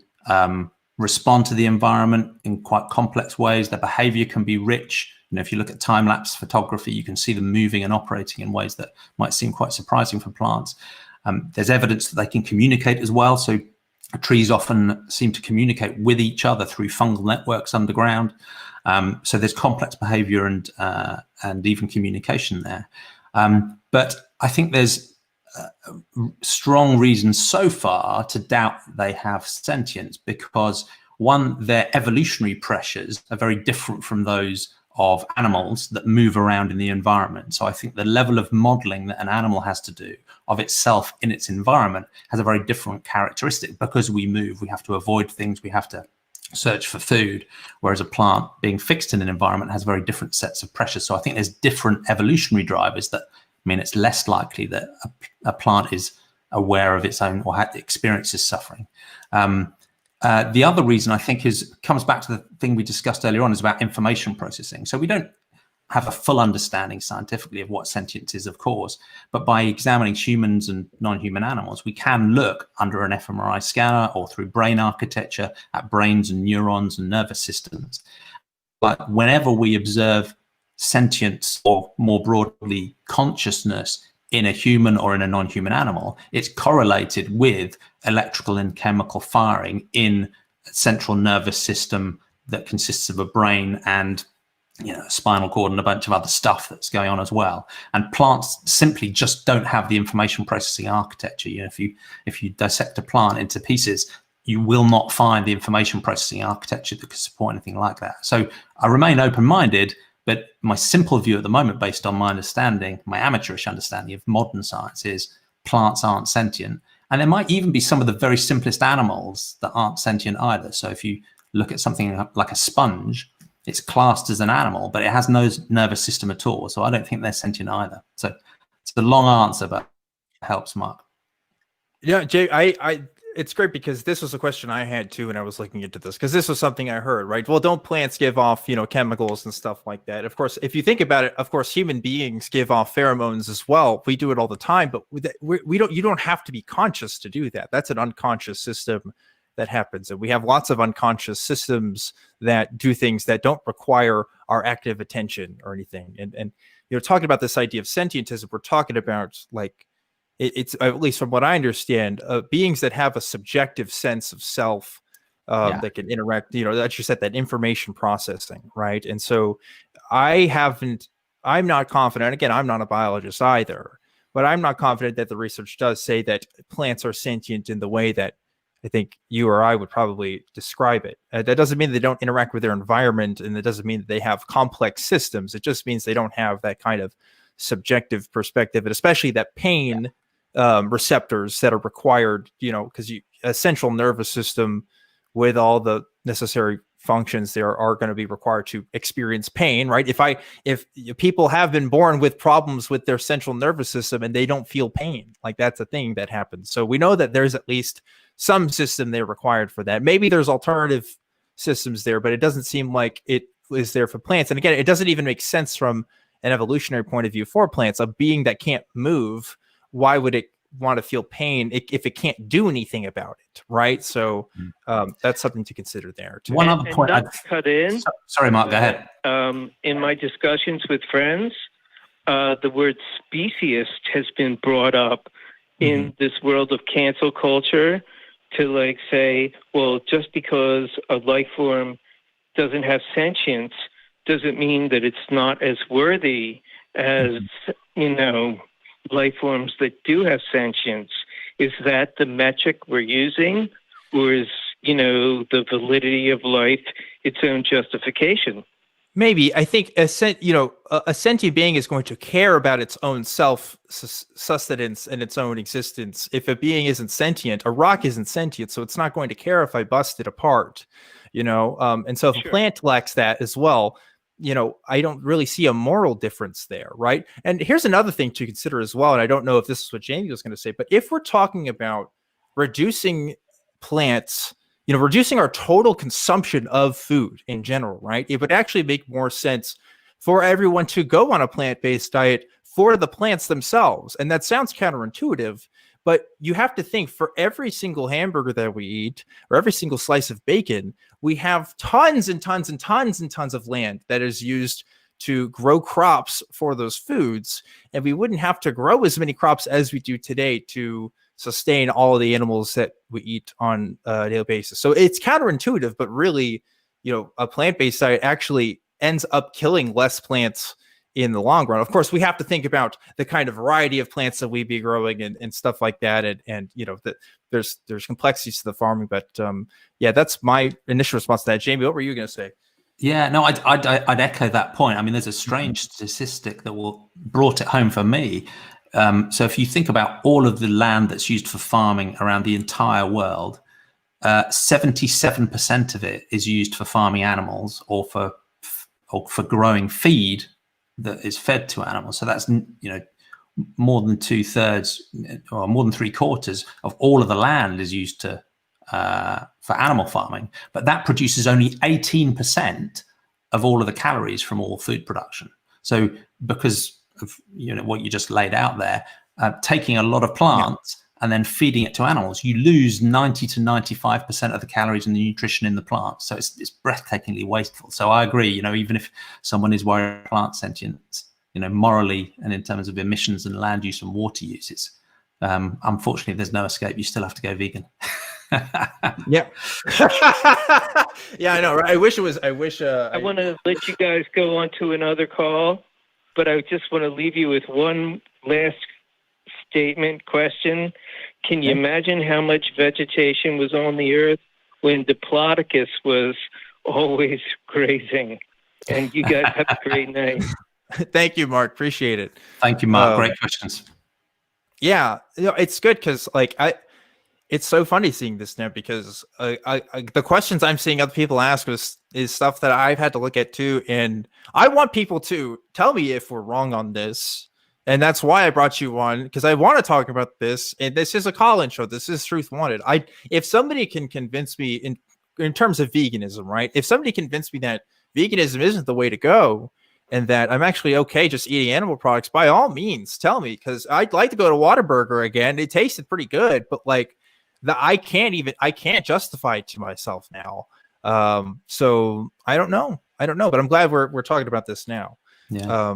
respond to the environment in quite complex ways. Their behavior can be rich. You know, if you look at time-lapse photography, you can see them moving and operating in ways that might seem quite surprising for plants. There's evidence that they can communicate as well. So trees often seem to communicate with each other through fungal networks underground. So there's complex behavior and even communication there. But I think there's strong reasons so far to doubt they have sentience, because one, their evolutionary pressures are very different from those of animals that move around in the environment. So I think the level of modeling that an animal has to do of itself in its environment has a very different characteristic. Because we move, we have to avoid things, we have to search for food, whereas a plant being fixed in an environment has very different sets of pressures. So I think there's different evolutionary drivers that mean it's less likely that a plant is aware of its own or experiences suffering. The other reason I think comes back to the thing we discussed earlier on, is about information processing. So we don't have a full understanding scientifically of what sentience is, of course, but by examining humans and non-human animals, we can look under an fMRI scanner or through brain architecture at brains and neurons and nervous systems. But whenever we observe sentience, or more broadly consciousness, in a human or in a non-human animal, it's correlated with electrical and chemical firing in a central nervous system that consists of a brain and a spinal cord and a bunch of other stuff that's going on as well. And plants simply just don't have the information processing architecture. If you dissect a plant into pieces, you will not find the information processing architecture that could support anything like that. So I remain open-minded, but my simple view at the moment, based on my understanding, my amateurish understanding of modern science, is plants aren't sentient. And there might even be some of the very simplest animals that aren't sentient either. So if you look at something like a sponge, it's classed as an animal, but it has no nervous system at all. So I don't think they're sentient either. So it's a long answer, but it helps, Mark. Yeah, Jay, it's great, because this was a question I had too when I was looking into this, because this was something I heard, right? Well, don't plants give off, chemicals and stuff like that? Of course, if you think about it, of course, human beings give off pheromones as well. We do it all the time, but you don't have to be conscious to do that. That's an unconscious system that happens. And we have lots of unconscious systems that do things that don't require our active attention or anything. And talking about this idea of sentientism, we're talking about, like, it's, at least from what I understand, beings that have a subjective sense of self, that can interact, that you said, that information processing, right? And so I'm not confident, again, I'm not a biologist either, but I'm not confident that the research does say that plants are sentient in the way that I think you or I would probably describe it. That doesn't mean they don't interact with their environment, and it doesn't mean that they have complex systems. It just means they don't have that kind of subjective perspective, and especially that pain receptors that are required, because a central nervous system with all the necessary functions there are going to be required to experience pain, right? If people have been born with problems with their central nervous system and they don't feel pain, like, that's a thing that happens. So we know that there's at least some system there required for that. Maybe there's alternative systems there, but it doesn't seem like it is there for plants. And again, it doesn't even make sense from an evolutionary point of view for plants. A being that can't move, why would it want to feel pain if it can't do anything about it, right? So that's something to consider there too. One other point. Cut in. Sorry, Mark, go ahead. In my discussions with friends, the word speciest has been brought up in this world of cancel culture to, like, say, well, just because a life form doesn't have sentience doesn't mean that it's not as worthy as, life forms that do have sentience. Is that the metric we're using? Or is, the validity of life its own justification? Maybe. I think a sentient being is going to care about its own self-sustenance and its own existence. If a being isn't sentient, a rock isn't sentient, so it's not going to care if I bust it apart, and so if a plant lacks that as well, I don't really see a moral difference there, right? And here's another thing to consider as well, and I don't know if this is what Jamie was going to say, but if we're talking about reducing plants, reducing our total consumption of food in general, right? It would actually make more sense for everyone to go on a plant-based diet for the plants themselves. And that sounds counterintuitive, but you have to think, for every single hamburger that we eat, or every single slice of bacon, we have tons and tons and tons and tons of land that is used to grow crops for those foods. And we wouldn't have to grow as many crops as we do today to sustain all of the animals that we eat on a daily basis. So it's counterintuitive, but really, a plant-based diet actually ends up killing less plants in the long run. Of course, we have to think about the kind of variety of plants that we be growing and stuff like that. And there's complexities to the farming, but yeah, that's my initial response to that. Jamie, what were you going to say? Yeah, no, I'd echo that point. I mean, there's a strange statistic that brought it home for me. So if you think about all of the land that's used for farming around the entire world, 77% of it is used for farming animals or for growing feed that is fed to animals. So that's, more than 2/3 or more than 3/4 of all of the land is used for animal farming, but that produces only 18% of all of the calories from all food production. So because of what you just laid out there, taking a lot of plants and then feeding it to animals, you lose 90 to 95% of the calories and the nutrition in the plant. So it's breathtakingly wasteful. So I agree, even if someone is worried about plant sentience, morally and in terms of emissions and land use and water use, it's unfortunately there's no escape. You still have to go vegan. Yeah. Yeah, I know, right? I wish I want to let you guys go on to another call, but I just want to leave you with one last question. Can you imagine how much vegetation was on the earth when Diplodocus was always grazing? And you guys have a great night. Thank you, Mark. Appreciate it. Thank you, Mark. Great questions. Yeah, it's good because it's so funny seeing this now because the questions I'm seeing other people ask is stuff that I've had to look at too, and I want people to tell me if we're wrong on this, and that's why I brought you on, because I want to talk about this, and this is a call-in show. This is Truth Wanted. If somebody can convince me in terms of veganism, right? If somebody convinced me that veganism isn't the way to go, and that I'm actually okay just eating animal products, by all means, tell me, because I'd like to go to Whataburger again. It tasted pretty good, but I can't justify it to myself now. So I don't know, but I'm glad we're talking about this now. Yeah.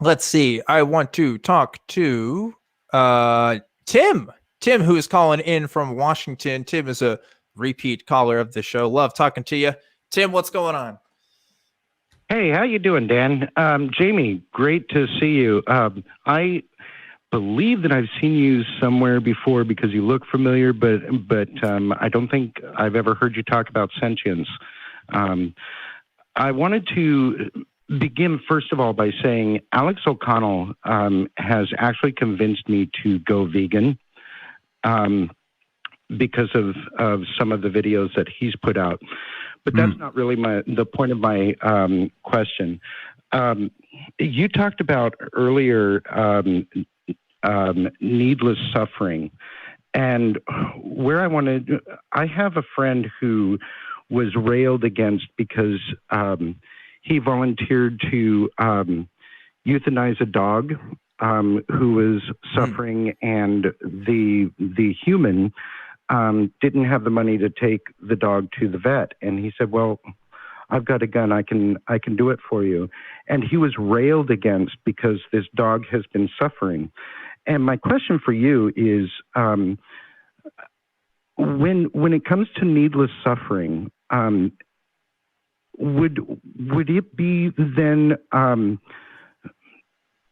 Let's see. I want to talk to Tim, who is calling in from Washington. Tim is a repeat caller of the show. Love talking to you. Tim, what's going on? Hey, how you doing, Dan? Jamie, great to see you. I believe that I've seen you somewhere before because you look familiar, but I don't think I've ever heard you talk about sentience. I wanted to begin, first of all, by saying Alex O'Connell has actually convinced me to go vegan because of some of the videos that he's put out. But that's not really the point of my question. You talked about earlier needless suffering. And where I have a friend who was railed against because he volunteered to euthanize a dog who was suffering, and the human didn't have the money to take the dog to the vet. And he said, well, I've got a gun. I can do it for you. And he was railed against because this dog has been suffering. And my question for you is, when it comes to needless suffering, would it be then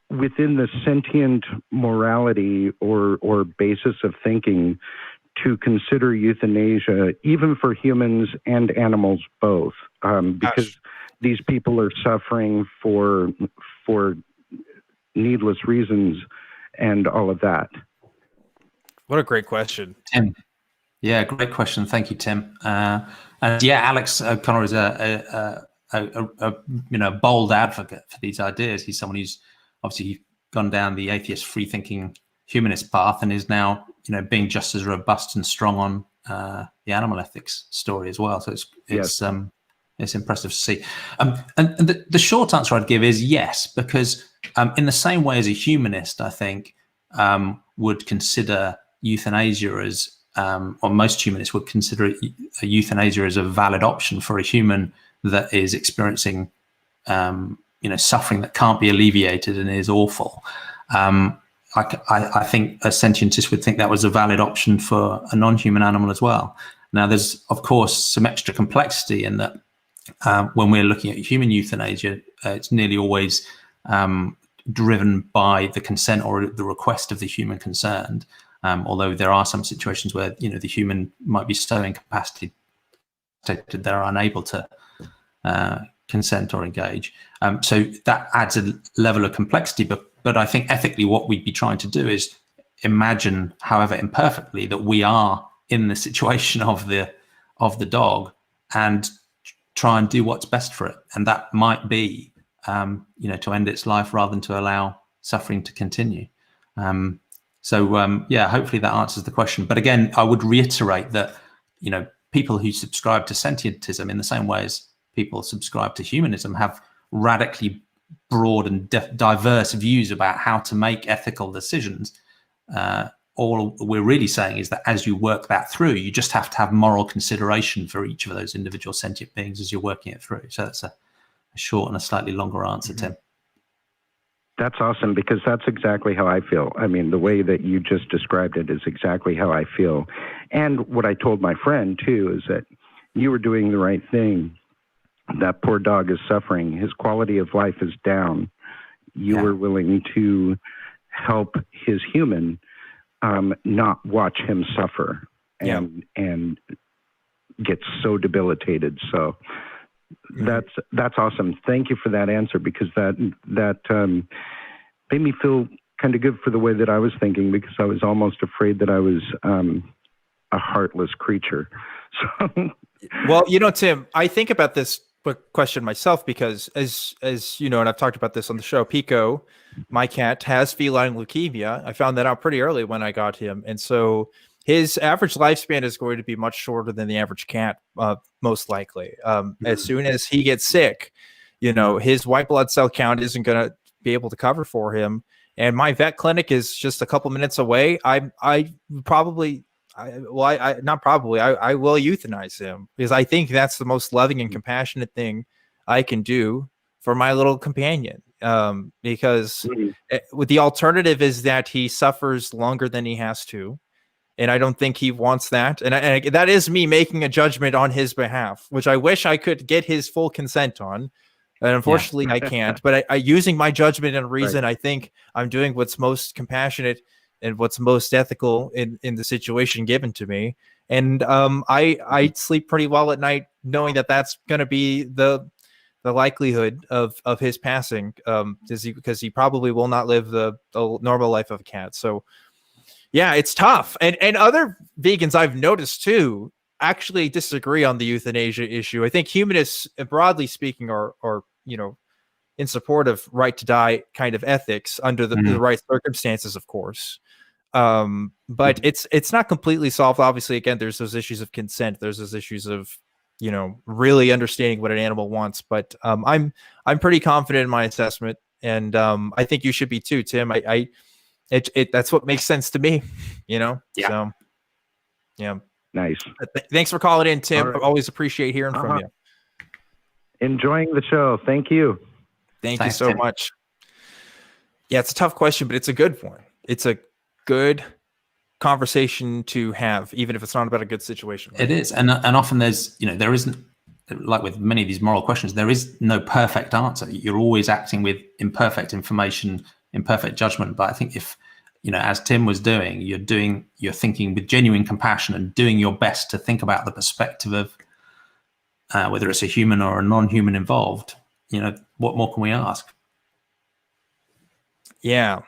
within the sentient morality or basis of thinking to consider euthanasia, even for humans and animals both, because these people are suffering for needless reasons and all of that? What a great question, Tim. Yeah, great question. Thank you, Tim. And yeah, Alex O'Connell is a bold advocate for these ideas. He's someone who's obviously gone down the atheist, free-thinking humanist path and is now, being just as robust and strong on the animal ethics story as well. So it's impressive to see. And the short answer I'd give is yes, because in the same way as a humanist, I think, would consider euthanasia as, or most humanists would consider euthanasia as a valid option for a human that is experiencing, suffering that can't be alleviated and is awful. I think a sentientist would think that was a valid option for a non-human animal as well. Now, there's, of course, some extra complexity in that when we're looking at human euthanasia, it's nearly always driven by the consent or the request of the human concerned. Although there are some situations where the human might be so incapacitated they're unable to consent or engage. So that adds a level of complexity. But I think ethically, what we'd be trying to do is imagine, however imperfectly, that we are in the situation of the dog and try and do what's best for it. And that might be, to end its life rather than to allow suffering to continue. Hopefully that answers the question. But again, I would reiterate that, people who subscribe to sentientism in the same way as people subscribe to humanism have radically broad and diverse views about how to make ethical decisions. All we're really saying is that as you work that through, you just have to have moral consideration for each of those individual sentient beings as you're working it through. So that's a short and a slightly longer answer, Tim. That's awesome, because that's exactly how I feel. I mean, the way that you just described it is exactly how I feel. And what I told my friend, too, is that you were doing the right thing. That poor dog is suffering. His quality of life is down. You were willing to help his human not watch him suffer and get so debilitated. So that's awesome. Thank you for that answer, because that made me feel kind of good for the way that I was thinking, because I was almost afraid that I was a heartless creature. So, well, Tim, I think about this question myself, because as you know, and I've talked about this on the show, Pico, my cat, has feline leukemia. I found that out pretty early when I got him, and so his average lifespan is going to be much shorter than the average cat, most likely. As soon as he gets sick, his white blood cell count isn't going to be able to cover for him. And my vet clinic is just a couple minutes away. I will euthanize him, because I think that's the most loving and compassionate thing I can do for my little companion. Because the alternative is that he suffers longer than he has to. And I don't think he wants that. And that is me making a judgment on his behalf, which I wish I could get his full consent on. And unfortunately, I can't. But I using my judgment and reason, I think I'm doing what's most compassionate and what's most ethical in the situation given to me. And I sleep pretty well at night knowing that that's going to be the likelihood of his passing, because he probably will not live the normal life of a cat. So yeah, it's tough. And other vegans I've noticed too actually disagree on the euthanasia issue. I think humanists, broadly speaking, are in support of right to die kind of ethics under the right circumstances, of course. But it's not completely solved. Obviously, again, there's those issues of consent. There's those issues of really understanding what an animal wants. But I'm pretty confident in my assessment, and I think you should be too, Tim. That's what makes sense to me, So, yeah. Nice. Thanks for calling in, Tim. Right. I always appreciate hearing from you. Enjoying the show. Thank you. Thanks you so much. Yeah, it's a tough question, but it's a good one. It's a good conversation to have, even if it's not about a good situation. Right? It is. And often there isn't, like with many of these moral questions, there is no perfect answer. You're always acting with imperfect information, imperfect judgment. But I think if, as Tim was doing, you're thinking with genuine compassion and doing your best to think about the perspective of whether it's a human or a non-human involved, what more can we ask? Yeah.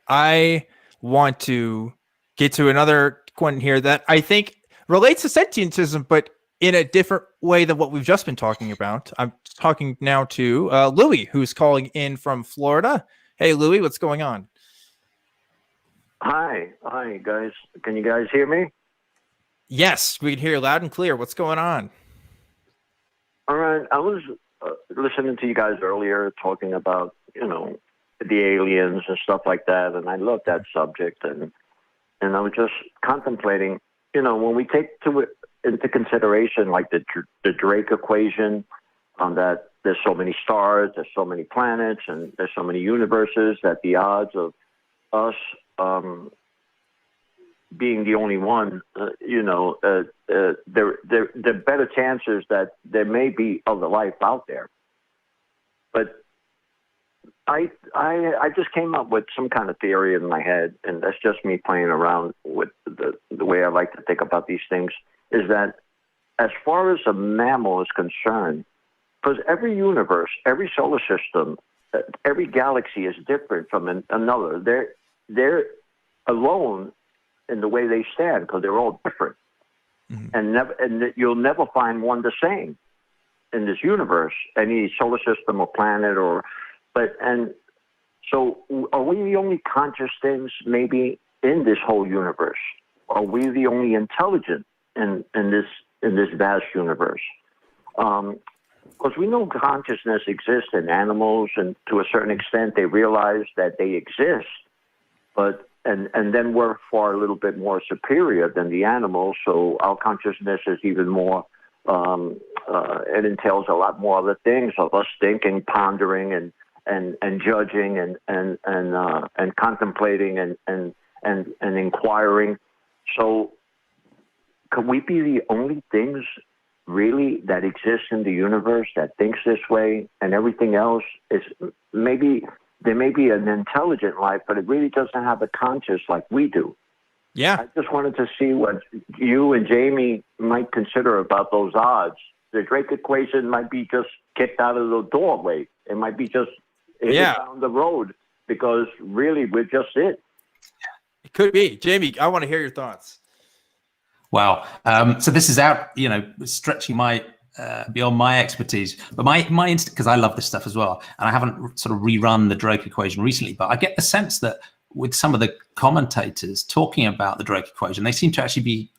I want to get to another one here that I think relates to sentientism, but in a different way than what we've just been talking about. I'm talking now to Louie, who's calling in from Florida. Hey, Louie, what's going on? Hi, guys. Can you guys hear me? Yes, we can hear you loud and clear. What's going on? All right. I was listening to you guys earlier talking about, the aliens and stuff like that, and I love that subject. And I was just contemplating, when we take into consideration like the Drake equation, that there's so many stars, there's so many planets, and there's so many universes that the odds of us being the only one, there are better chances that there may be other life out there. But I just came up with some kind of theory in my head, and that's just me playing around with the way I like to think about these things, is that as far as a mammal is concerned, because every universe, every solar system, every galaxy is different from another. They're alone in the way they stand because they're all different, and you'll never find one the same in this universe, any solar system or planet so are we the only conscious things maybe in this whole universe? Are we the only intelligent in this vast universe? Because we know consciousness exists in animals, and to a certain extent they realize that they exist, but and then we're far a little bit more superior than the animals, so our consciousness is even more it entails a lot more other things of us thinking, pondering, and judging and contemplating and inquiring. So could we be the only things really that exist in the universe that thinks this way, and everything else is maybe there may be an intelligent life, but it really doesn't have a conscious like we do? Yeah. I just wanted to see what you and Jaime might consider about those odds. The Drake equation might be just kicked out of the doorway. It might be just down the road, because really we're just it. It could be. Jaime, I want to hear your thoughts. Wow. So this is out, stretching my beyond my expertise, but my instinct, because I love this stuff as well, and I haven't sort of rerun the Drake equation recently, but I get the sense that with some of the commentators talking about the Drake equation, they seem to actually be,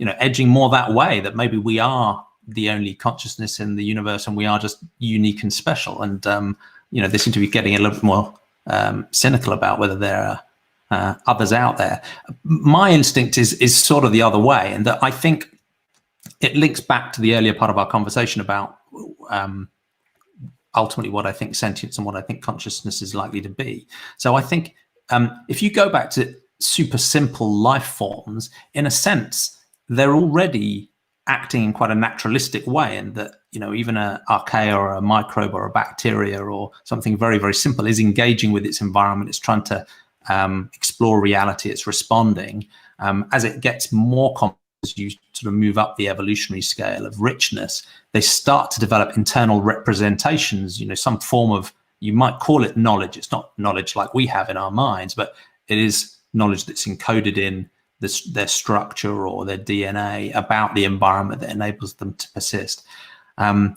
edging more that way, that maybe we are the only consciousness in the universe and we are just unique and special. And, they seem to be getting a little bit more cynical about whether there are others out there. My instinct is sort of the other way, and that I think it links back to the earlier part of our conversation about ultimately what I think sentience and what I think consciousness is likely to be. So I think if you go back to super simple life forms, in a sense, they're already acting in quite a naturalistic way, and that, even an archaea or a microbe or a bacteria or something very, very simple is engaging with its environment. It's trying to explore reality. It's responding. As it gets more complex, as you sort of move up the evolutionary scale of richness, they start to develop internal representations, some form of, you might call it knowledge. It's not knowledge like we have in our minds, but it is knowledge that's encoded in their structure or their DNA about the environment that enables them to persist. And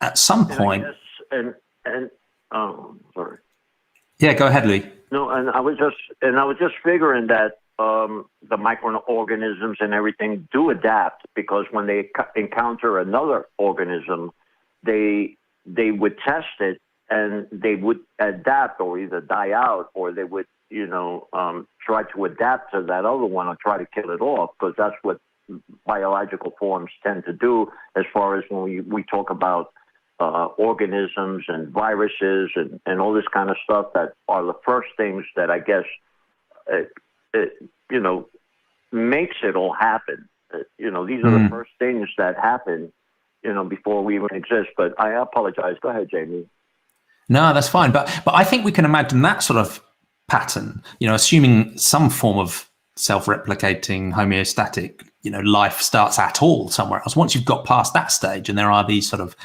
at some point, sorry. Yeah, go ahead, Louie. No, and I was just figuring that the microorganisms and everything do adapt, because when they encounter another organism, they would test it and they would adapt or either die out, or they would try to adapt to that other one or try to kill it off, because that's what biological forms tend to do, as far as when we talk about organisms and viruses and all this kind of stuff, that are the first things that I guess makes it all happen. These are the first things that happen before we even exist. But I apologize. Go ahead, Jaime. No, that's fine. But I think we can imagine that sort of pattern, assuming some form of self-replicating homeostatic, life starts at all somewhere else. Once you've got past that stage, and there are these sort of,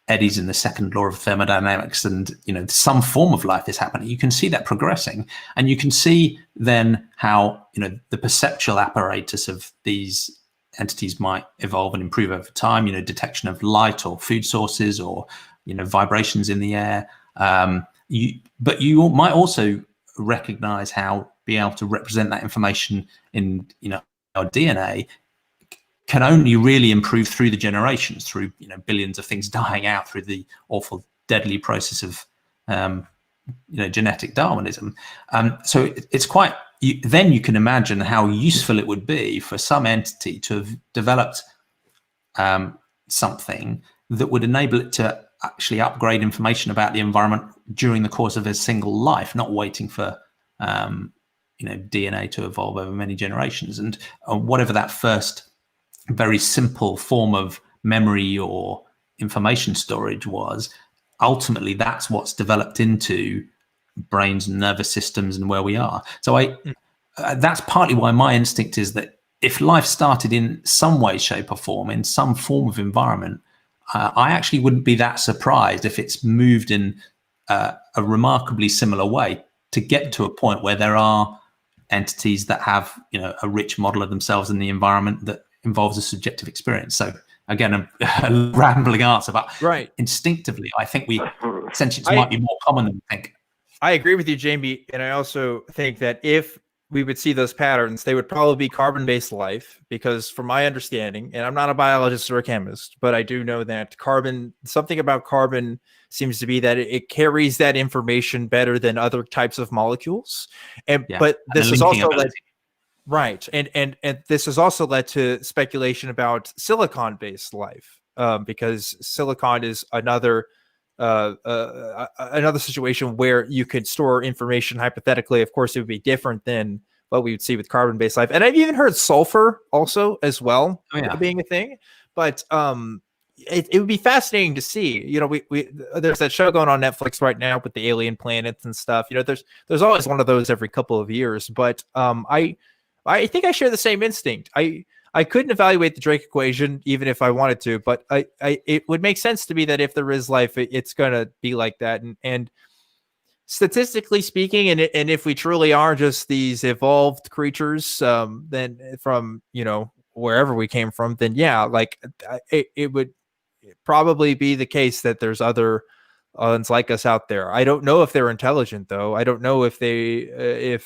eddies in the second law of thermodynamics, and, some form of life is happening, you can see that progressing, and you can see then how, the perceptual apparatus of these entities might evolve and improve over time, detection of light or food sources, or, vibrations in the air. But you might also recognize how being able to represent that information in, our DNA can only really improve through the generations, through, billions of things dying out, through the awful, deadly process of, genetic Darwinism. So it's quite, then you can imagine how useful it would be for some entity to have developed something that would enable it to actually upgrade information about the environment during the course of a single life, not waiting for DNA to evolve over many generations. And whatever that first very simple form of memory or information storage was, ultimately that's what's developed into brains and nervous systems and where we are. So that's partly why my instinct is that if life started in some way, shape or form, in some form of environment, I actually wouldn't be that surprised if it's moved in a remarkably similar way to get to a point where there are entities that have, a rich model of themselves in the environment that involves a subjective experience. So again, a rambling answer, but instinctively, I think sentience might be more common than we think. I agree with you, Jamie. And I also think that if we would see those patterns, they would probably be carbon-based life, because from my understanding, and I'm not a biologist or a chemist, but I do know that something about carbon seems to be that it carries that information better than other types of molecules. But this has also led, and this has also led to speculation about silicon-based life, because silicon is another situation where you could store information hypothetically. Of course, it would be different than what we would see with carbon-based life. And I've even heard sulfur also as well being a thing. But it would be fascinating to see. There's that show going on Netflix right now with the alien planets and stuff. There's always one of those every couple of years. But I think I share the same instinct. I couldn't evaluate the Drake equation even if I wanted to, but it would make sense to me that if there is life, it's going to be like that. And statistically speaking, and if we truly are just these evolved creatures, then from, wherever we came from, then it would probably be the case that there's other ones like us out there. I don't know if they're intelligent, though. I don't know if they're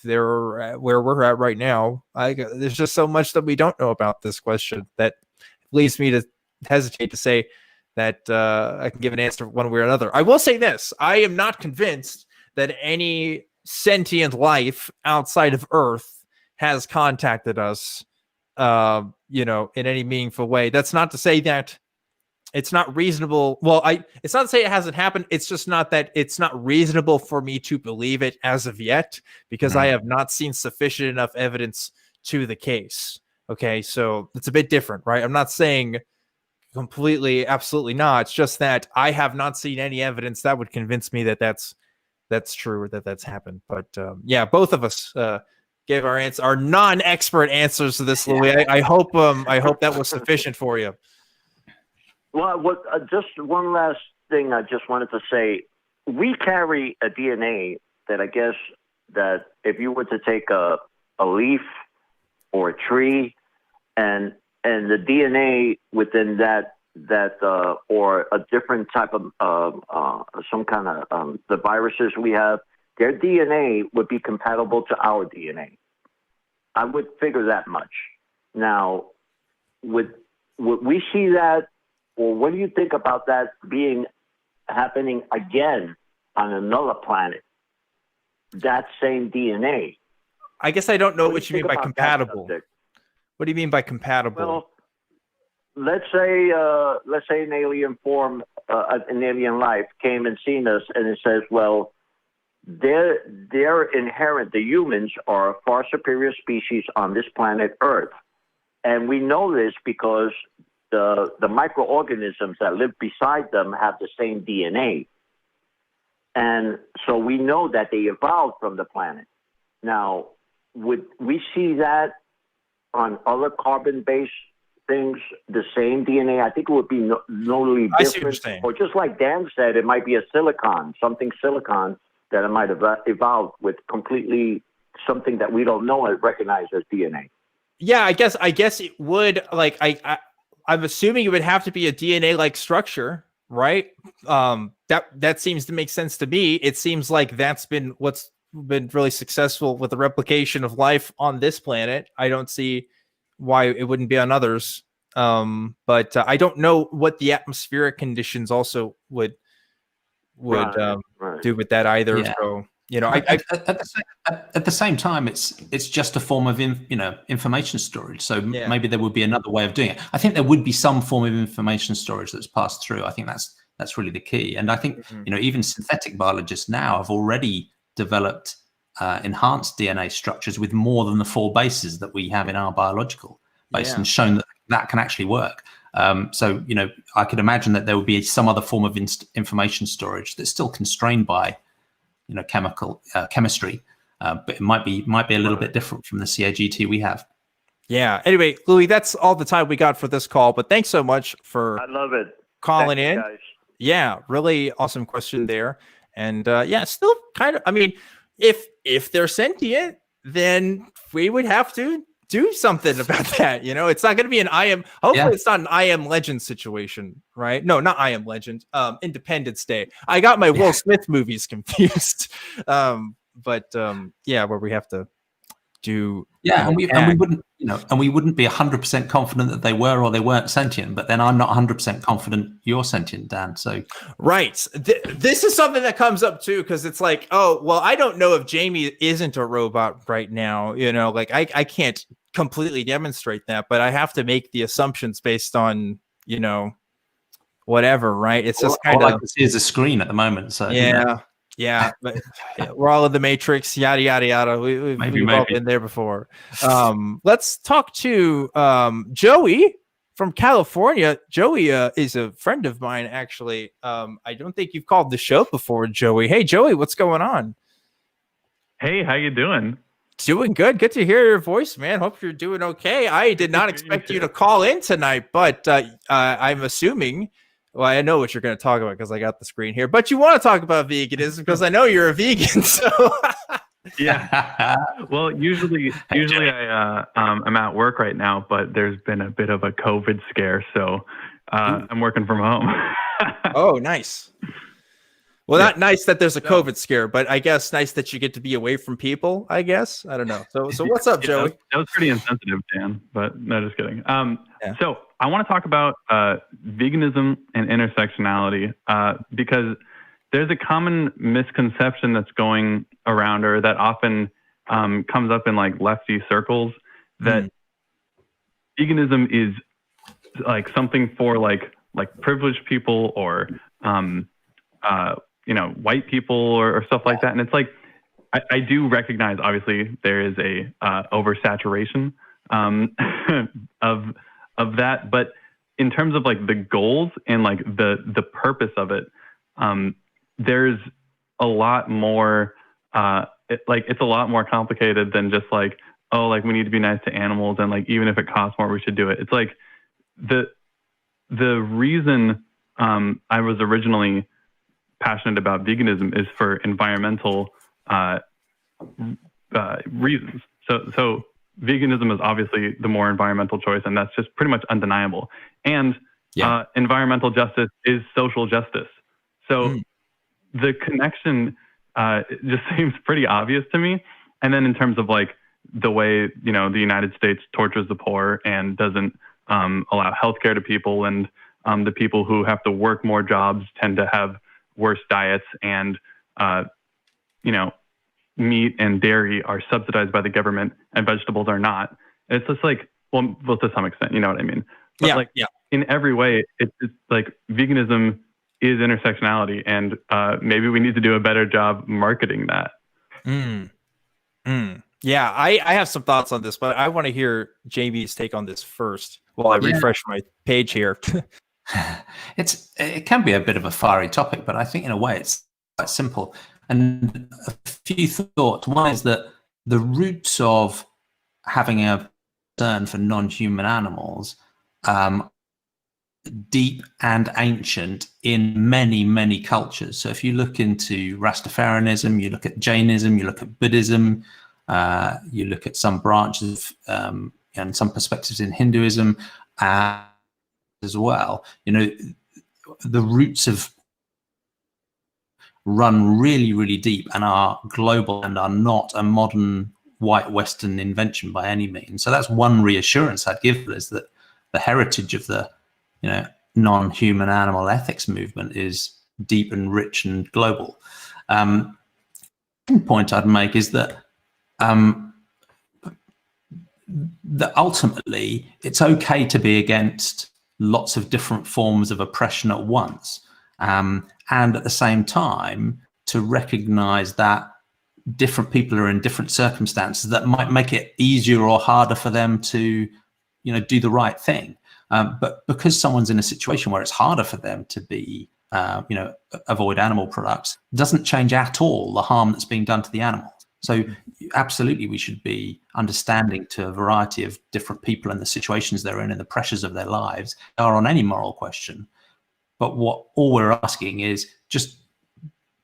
where we're at right now. There's just so much that we don't know about this question that leads me to hesitate to say that I can give an answer one way or another. I will say this: I am not convinced that any sentient life outside of Earth has contacted us, in any meaningful way. That's not to say that it's not reasonable. Well, it's not to say it hasn't happened. It's just not that it's not reasonable for me to believe it as of yet, because I have not seen sufficient enough evidence to the case. Okay. So it's a bit different, right? I'm not saying completely, absolutely not. It's just that I have not seen any evidence that would convince me that that's true or that that's happened. But both of us gave our non-expert answers to this, Louie. I hope that was sufficient for you. Well, just one last thing I just wanted to say. We carry a DNA that I guess that if you were to take a leaf or a tree and the DNA within that or a different type of some kind of the viruses we have, their DNA would be compatible to our DNA. I would figure that much. Now, would we see that? Or what do you think about that happening again on another planet? That same DNA. I guess I don't know what you mean by compatible. What do you mean by compatible? Well, let's say an alien form, an alien life came and seen us, and it says, well, they're inherent. The humans are a far superior species on this planet Earth, and we know this because the microorganisms that live beside them have the same DNA. And so we know that they evolved from the planet. Now, would we see that on other carbon-based things, the same DNA? I think it would be notably different. I see what you're saying. Or just like Dan said, it might be a silicon that it might have evolved with completely something that we don't know and recognize as DNA. Yeah, I guess it would, I'm assuming it would have to be a DNA-like structure, right? That seems to make sense to me. It seems like that's been what's been really successful with the replication of life on this planet. I don't see why it wouldn't be on others. But I don't know what the atmospheric conditions also would do with that either. Yeah. So at the same time, it's just a form of information storage. So maybe there would be another way of doing it. I think there would be some form of information storage that's passed through. I think that's really the key. And I think even synthetic biologists now have already developed enhanced DNA structures with more than the 4 bases that we have in our biological base, and shown that can actually work. So, I could imagine that there would be some other form of information storage that's still constrained by, chemistry, but it might be a little bit different from the CAGT we have. Yeah. Anyway, Louie, that's all the time we got for this call, but thanks so much for I love it. calling Thank you, in. guys. Yeah, really awesome question there. And still kind of, I mean, if they're sentient, then we would have to do something about that. It's not going to be hopefully it's not an I Am Legend situation, right? No, not I Am Legend. Independence Day. I got my Will Smith movies confused. Where we have to do. Yeah, and we wouldn't be 100% confident that they were or they weren't sentient. But then I'm not 100% confident you're sentient, Dan. So right, this is something that comes up too, because it's like, oh well, I don't know if Jaime isn't a robot right now. Like I can't completely demonstrate that, but I have to make the assumptions based on whatever. Right? It's just kind all of I can see is a screen at the moment. So yeah, but we're all in the Matrix, yada yada yada. We've all been there before. Let's talk to Joey from California. Joey is a friend of mine, actually. I don't think you've called the show before, Joey. Hey, Joey, what's going on? Hey, how you doing? Doing good. Good to hear your voice, man. Hope you're doing okay. I did not expect you to call in tonight, but I'm assuming. Well, I know what you're going to talk about because I got the screen here, but you want to talk about veganism because I know you're a vegan. So yeah. Well, usually I I'm at work right now, but there's been a bit of a COVID scare, so I'm working from home. Oh, nice. Well, not nice that there's a COVID scare, but I guess nice that you get to be away from people. I guess I don't know. So what's up, Joey? That was pretty insensitive, Dan. But no, just kidding. So I want to talk about veganism and intersectionality because there's a common misconception that's going around, or that often comes up in like lefty circles, that veganism is like something for like privileged people or white people or stuff like that. And it's like, I do recognize, obviously, there is a oversaturation of that, but in terms of like the goals and like the purpose of it, there's a lot more. It's a lot more complicated than just like, oh, like we need to be nice to animals, and like even if it costs more, we should do it. It's like the reason I was originally passionate about veganism is for environmental reasons. So veganism is obviously the more environmental choice, and that's just pretty much undeniable. And environmental justice is social justice. So the connection just seems pretty obvious to me. And then in terms of like the way, the United States tortures the poor and doesn't allow healthcare to people, and the people who have to work more jobs tend to have worse diets, and meat and dairy are subsidized by the government and vegetables are not. And it's just like, well, to some extent, you know what I mean? But in every way, it's like veganism is intersectionality, and maybe we need to do a better job marketing that. Yeah, I have some thoughts on this, but I want to hear Jaime's take on this first while I refresh my page here. It can be a bit of a fiery topic, but I think in a way it's quite simple. And a few thoughts. One is that the roots of having a concern for non-human animals deep and ancient in many, many cultures. So if you look into Rastafarianism, you look at Jainism, you look at Buddhism, you look at some branches and some perspectives in Hinduism as well, the roots of run really, really deep and are global and are not a modern white Western invention by any means. So that's one reassurance I'd give, is that the heritage of the non-human animal ethics movement is deep and rich and global. Second point I'd make is that ultimately it's okay to be against lots of different forms of oppression at once, and at the same time to recognize that different people are in different circumstances that might make it easier or harder for them to do the right thing. But because someone's in a situation where it's harder for them to be, avoid animal products, doesn't change at all the harm that's being done to the animals. So absolutely, we should be understanding to a variety of different people and the situations they're in and the pressures of their lives are on any moral question. But all we're asking is just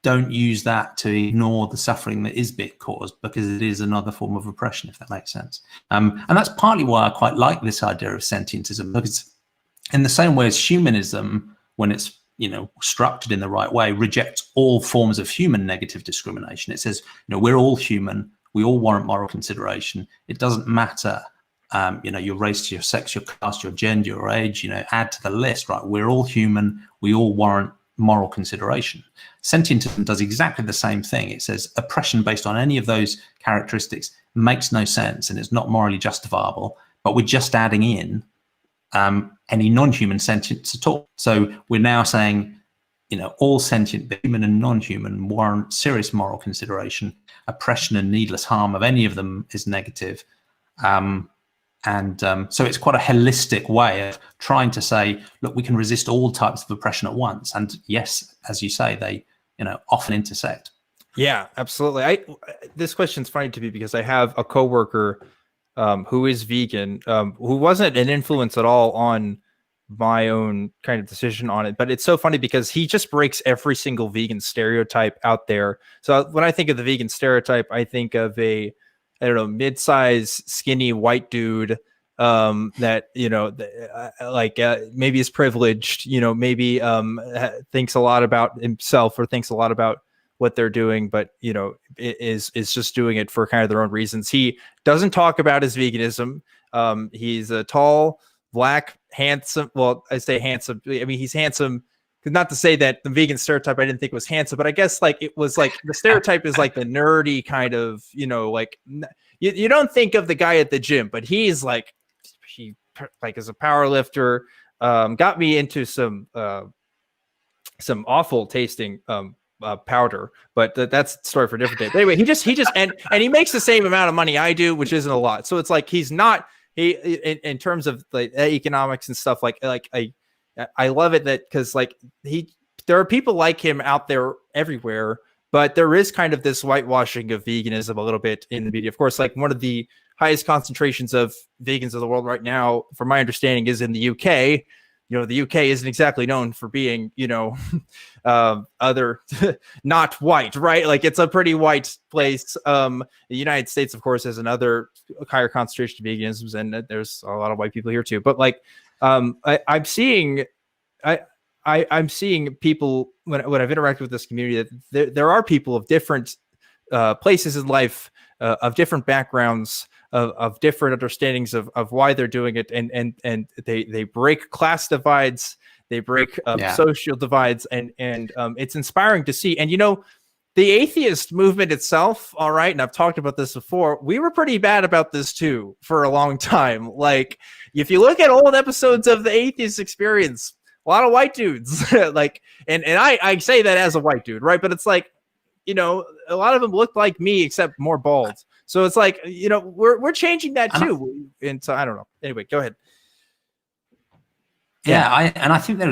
don't use that to ignore the suffering that is being caused, because it is another form of oppression, if that makes sense. And that's partly why I quite like this idea of sentientism, because in the same way as humanism, when it's structured in the right way, rejects all forms of human negative discrimination. It says, we're all human, we all warrant moral consideration. It doesn't matter, your race, your sex, your caste, your gender, your age, add to the list, right? We're all human, we all warrant moral consideration. Sentientism does exactly the same thing. It says oppression based on any of those characteristics makes no sense and it's not morally justifiable, but we're just adding in any non-human sentience at all. So we're now saying, all sentient, human and non-human, warrant serious moral consideration. Oppression and needless harm of any of them is negative. So it's quite a holistic way of trying to say, look, we can resist all types of oppression at once. And yes, as you say, they often intersect. Yeah, absolutely. This question's funny to me because I have a coworker who is vegan, who wasn't an influence at all on my own kind of decision on it. But it's so funny because he just breaks every single vegan stereotype out there. So when I think of the vegan stereotype, I think of mid-size, skinny white dude that maybe is privileged, maybe thinks a lot about himself or thinks a lot about what they're doing, but is just doing it for kind of their own reasons. He doesn't talk about his veganism. He's a tall, black, handsome. Well, I say handsome. I mean, he's handsome. Not to say that the vegan stereotype I didn't think was handsome, but I guess it was the stereotype is the nerdy kind of, you don't think of the guy at the gym, but he's he is a power lifter. Got me into some awful tasting powder, but that's a story for a different day. But anyway, he just and he makes the same amount of money I do, which isn't a lot. So it's he's not in terms of economics and stuff. I love it that because there are people like him out there everywhere, but there is kind of this whitewashing of veganism a little bit in the media. Of course, one of the highest concentrations of vegans in the world right now, from my understanding, is in the UK. The UK isn't exactly known for being, other not white, right? It's a pretty white place. The United States, of course, has another higher concentration of veganisms, and there's a lot of white people here too. But I'm seeing people when I've interacted with this community that there are people of different places in life, of different backgrounds, of different understandings of why they're doing it, and they break class divides, they break social divides, and it's inspiring to see. And the atheist movement itself, all right, and I've talked about this before, we were pretty bad about this too for a long time. If you look at old episodes of the Atheist Experience, a lot of white dudes, and I say that as a white dude, right? But it's a lot of them look like me except more bald. So it's we're changing that too. And so I don't know. Anyway, go ahead. Yeah, I think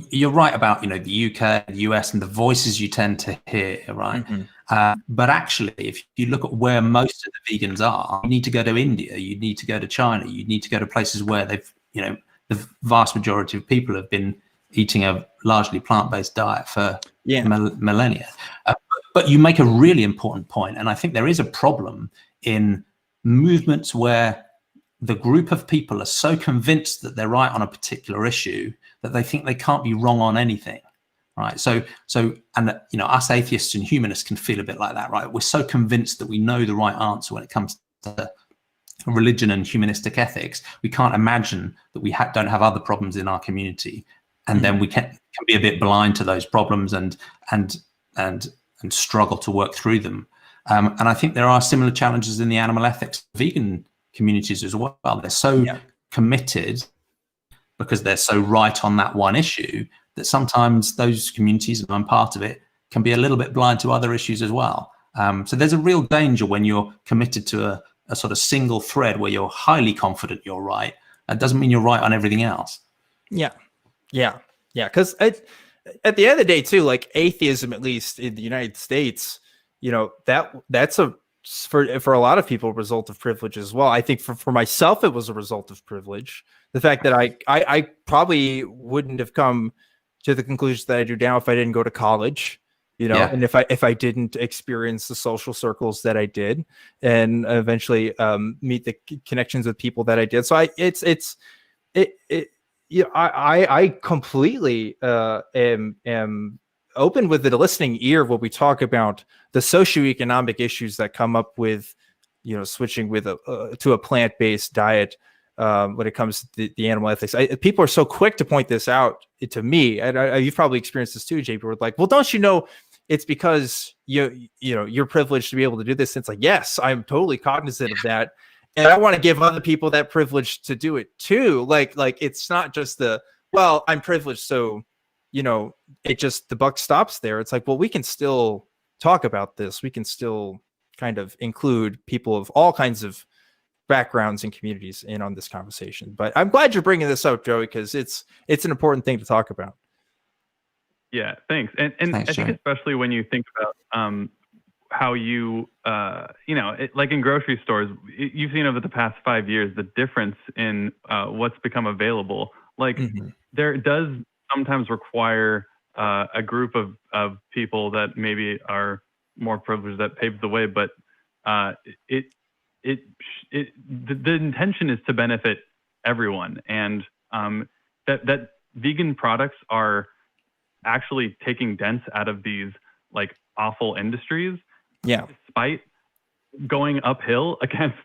you're right about the UK, the US, and the voices you tend to hear, right? Mm-hmm. But actually, if you look at where most of the vegans are, you need to go to India, you need to go to China, you need to go to places where they've, the vast majority of people have been eating a largely plant-based diet for millennia. But you make a really important point, and I think there is a problem in movements where the group of people are so convinced that they're right on a particular issue that they think they can't be wrong on anything, right? So, us atheists and humanists can feel a bit like that, right? We're so convinced that we know the right answer when it comes to religion and humanistic ethics. We can't imagine that we don't have other problems in our community, and then we can be a bit blind to those problems and struggle to work through them. And I think there are similar challenges in the animal ethics vegan communities as well. They're so committed because they're so right on that one issue that sometimes those communities, and I'm part of it, can be a little bit blind to other issues as well. So there's a real danger when you're committed to a sort of single thread where you're highly confident you're right, That doesn't mean you're right on everything else. Yeah. Because at the end of the day, too, like atheism, at least in the United States, that's for a lot of people a result of privilege as well. I think for myself, it was a result of privilege. The fact that I probably wouldn't have come to the conclusion that I do now if I didn't go to college. And if I didn't experience the social circles that I did, and eventually meet the connections with people that I did. So I completely am open with the listening ear when we talk about the socioeconomic issues that come up with, switching with to a plant-based diet. When it comes to the animal ethics, people are so quick to point this out to me, and you've probably experienced this too, JP. We're like, well, don't you know? It's because you're privileged to be able to do this. And it's like, yes, I'm totally cognizant of that, and I want to give other people that privilege to do it too. Like it's not just I'm privileged, so it just the buck stops there. It's like, well, we can still talk about this. We can still kind of include people of all kinds of backgrounds and communities in on this conversation. But I'm glad you're bringing this up, Joey, because it's an important thing to talk about. Yeah, thanks. And thanks, I think Joey. especially when you think about how you, like in grocery stores, you've seen over the past 5 years, the difference in what's become available. Like there does sometimes require a group of people that maybe are more privileged that paves the way, but the intention is to benefit everyone, and that vegan products are actually taking dents out of these like awful industries, despite going uphill against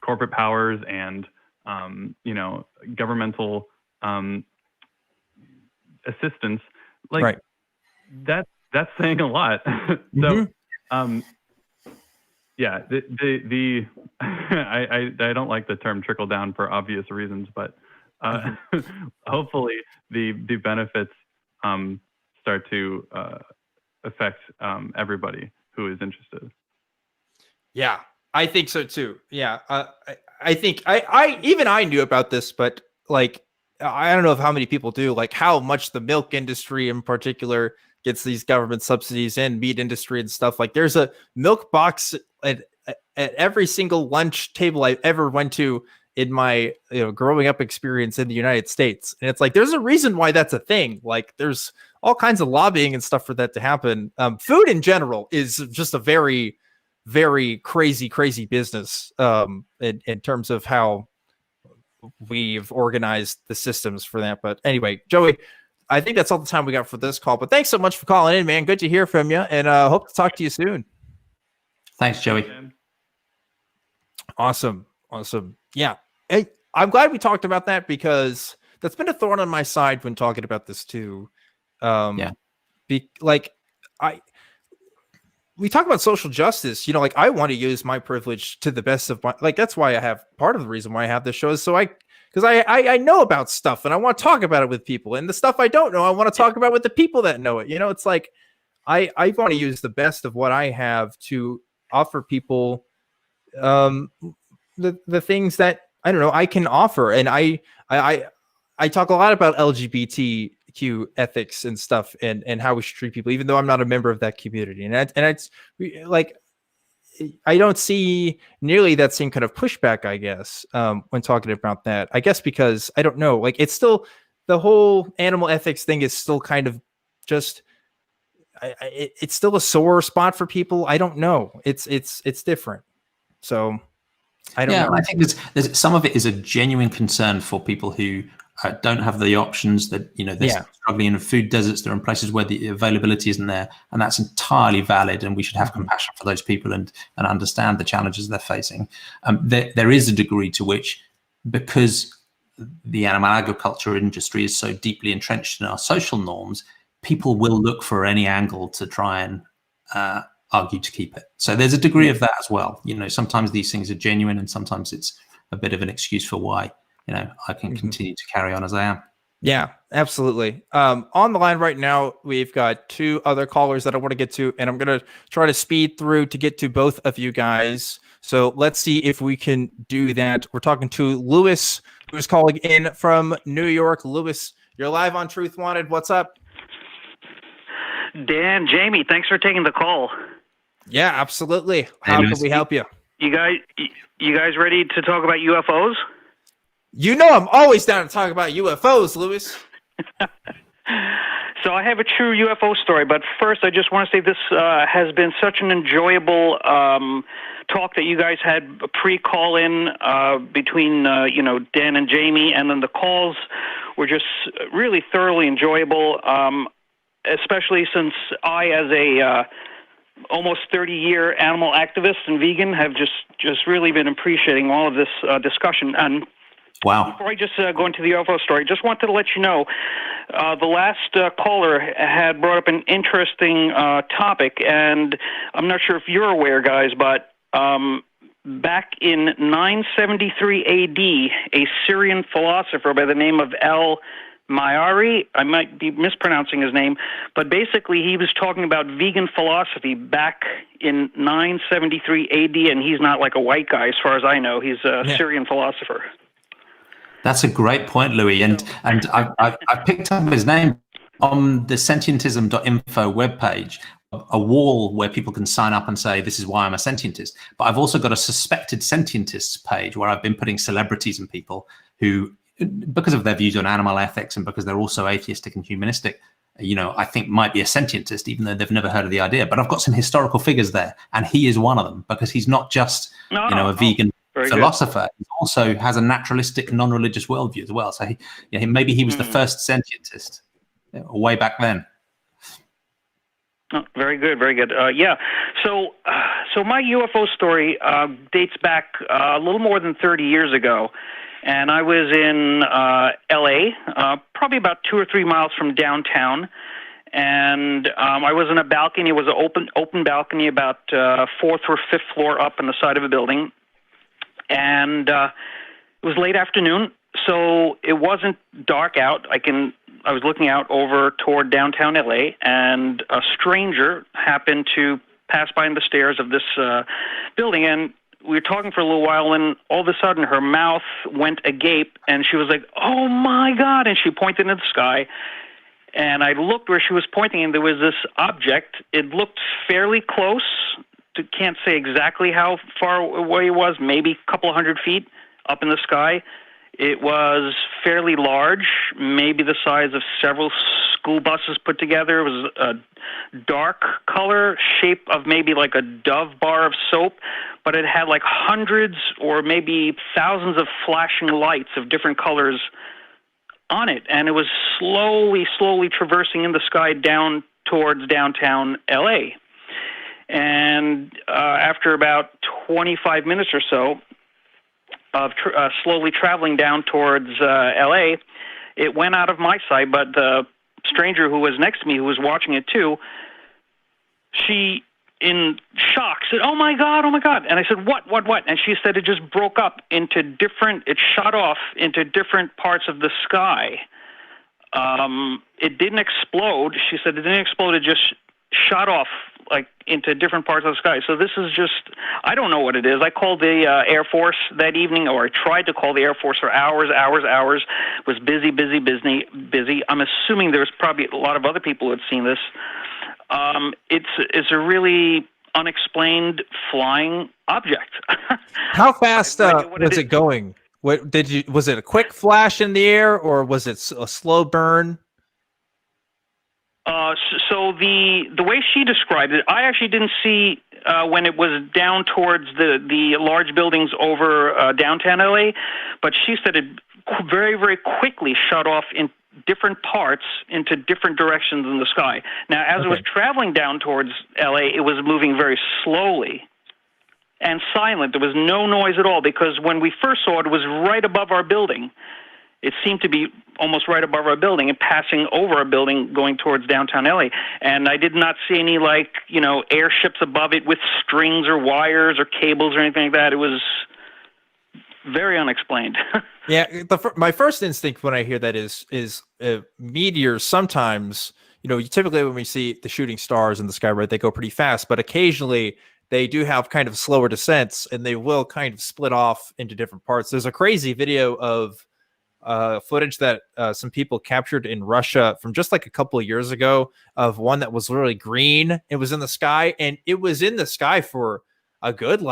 corporate powers and governmental assistance. Like that's saying a lot. So yeah, I don't like the term trickle down for obvious reasons, but hopefully the benefits start to affect everybody who is interested. Yeah, I think so too. Yeah, I think I knew about this, but like I don't know how many people do. Like how much the milk industry in particular gets these government subsidies, and meat industry and stuff. Like there's a milk box at every single lunch table I ever went to in my growing up experience in the United States. And it's like there's a reason why that's a thing. Like there's all kinds of lobbying and stuff for that to happen. Food in general is just a very, very crazy business in terms of how we've organized the systems for that. But anyway, Joey, I think that's all the time we got for this call. But thanks so much for calling in, man. Good to hear from you, and hope to talk to you soon. Thanks, Joey. Awesome. Yeah. Hey, I'm glad we talked about that, because that's been a thorn on my side when talking about this too. We talk about social justice, like I want to use my privilege to the best of my, like, that's why I have, part of the reason why I have this show is because I know about stuff and I want to talk about it with people, and the stuff I don't know, I want to talk about with the people that know it. It's like, I want to use the best of what I have to offer people the things that I don't know I can offer. And I talk a lot about LGBTQ ethics and stuff, and how we should treat people, even though I'm not a member of that community. And it's like I don't see nearly that same kind of pushback, I guess, when talking about that. I guess because I don't know, like it's still the whole animal ethics thing is still kind of just it's still a sore spot for people. I don't know. It's different. So I don't know. I think there's some of it is a genuine concern for people who don't have the options, that they're struggling in food deserts. They're in places where the availability isn't there, and that's entirely valid. And we should have compassion for those people and understand the challenges they're facing. There is a degree to which, because the animal agriculture industry is so deeply entrenched in our social norms, people will look for any angle to try and argue to keep it. So there's a degree of that as well. Sometimes these things are genuine, and sometimes it's a bit of an excuse for why I can continue to carry on as I am. Yeah, absolutely. On the line right now, we've got two other callers that I want to get to, and I'm going to try to speed through to get to both of you guys. So let's see if we can do that. We're talking to Louis, who's calling in from New York. Louis, you're live on Truth Wanted. What's up? Dan, Jamie, thanks for taking the call. Yeah, absolutely. How can we help you? You guys ready to talk about UFOs? You know I'm always down to talk about UFOs, Louis. So I have a true UFO story, but first I just want to say this has been such an enjoyable talk that you guys had pre-call in between Dan and Jamie, and then the calls were just really thoroughly enjoyable, especially since I, as a almost 30-year animal activist and vegan, have just really been appreciating all of this discussion. And wow. Before I just go into the UFO story, just wanted to let you know, the last caller had brought up an interesting topic, and I'm not sure if you're aware, guys, but back in 973 AD, a Syrian philosopher by the name of Al-Mayari, I might be mispronouncing his name, but basically he was talking about vegan philosophy back in 973 AD, and he's not like a white guy as far as I know. He's a Syrian philosopher. That's a great point, Louis. And I picked up his name on the sentientism.info webpage, a wall where people can sign up and say, this is why I'm a sentientist. But I've also got a suspected sentientists page where I've been putting celebrities and people who, because of their views on animal ethics and because they're also atheistic and humanistic, I think might be a sentientist, even though they've never heard of the idea. But I've got some historical figures there, and he is one of them, because he's not just, a vegan philosopher. He also has a naturalistic, non-religious worldview as well. So maybe he was the first sentientist way back then. Oh, very good, very good. So my UFO story dates back a little more than 30 years ago, and I was in L.A., probably about 2 or 3 miles from downtown, and I was in a balcony. It was an open balcony, about 4th or 5th floor up on the side of a building. And it was late afternoon, so it wasn't dark out. I was looking out over toward downtown LA, and a stranger happened to pass by in the stairs of this building, and we were talking for a little while, and all of a sudden her mouth went agape, and she was like, "Oh my God," and she pointed into the sky. And I looked where she was pointing, and there was this object. It looked fairly close. Can't say exactly how far away it was, maybe a couple 100 feet up in the sky. It was fairly large, maybe the size of several school buses put together. It was a dark color, shape of maybe like a Dove bar of soap, but it had like hundreds or maybe thousands of flashing lights of different colors on it. And it was slowly traversing in the sky down towards downtown LA. And after about 25 minutes or so of slowly traveling down towards L.A., it went out of my sight, but the stranger who was next to me, who was watching it too, she, in shock, said, "Oh my God, oh my God." And I said, what? And she said it just broke up into it shot off into different parts of the sky. It didn't explode. She said it didn't explode, it just shot off like into different parts of the sky. So this is just, I don't know what it is. I called the Air Force that evening, or I tried to call the Air Force for hours, was busy. I'm assuming there's probably a lot of other people who had seen this. It's a really unexplained flying object. How fast was it going? Was it a quick flash in the air, or was it a slow burn? So the way she described it, I actually didn't see when it was down towards the large buildings over downtown LA, but she said it very, very quickly shut off in different parts into different directions in the sky. Now, as it was traveling down towards LA, it was moving very slowly and silent. There was no noise at all, because when we first saw it, it was right above our building. It seemed to be almost right above our building and passing over our building going towards downtown LA. And I did not see any, airships above it with strings or wires or cables or anything like that. It was very unexplained. Yeah, my first instinct when I hear that is meteors. Sometimes, typically when we see the shooting stars in the sky, right, they go pretty fast, but occasionally they do have kind of slower descents, and they will kind of split off into different parts. There's a crazy video of footage that some people captured in Russia from just like a couple of years ago of one that was literally green. It was in the sky, and it was in the sky for a good,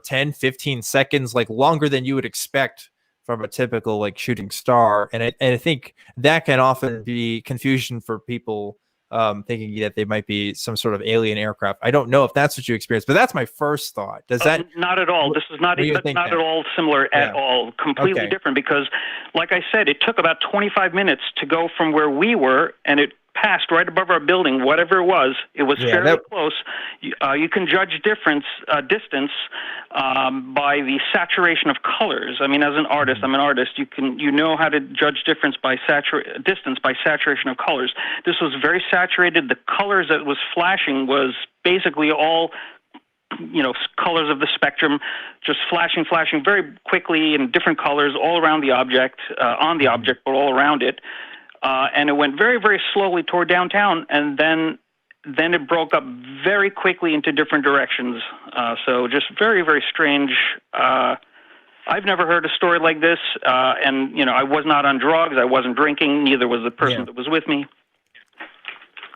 10, 15 seconds, like longer than you would expect from a typical like shooting star. And I think that can often be confusion for people thinking that they might be some sort of alien aircraft. I don't know if that's what you experienced, but that's my first thought. Does that? Not at all. This is not at all similar at all. Completely different, because, like I said, it took about 25 minutes to go from where we were, and it passed right above our building. Whatever it was fairly close. You can judge distance by the saturation of colors. I mean, as an artist, I'm an artist. You know how to judge distance by saturation of colors. This was very saturated. The colors that was flashing was basically all, colors of the spectrum, just flashing very quickly in different colors all around the object, on the object, but all around it. And it went very, very slowly toward downtown, and then it broke up very quickly into different directions. So just very, very strange. I've never heard a story like this, and I was not on drugs. I wasn't drinking. Neither was the person that was with me.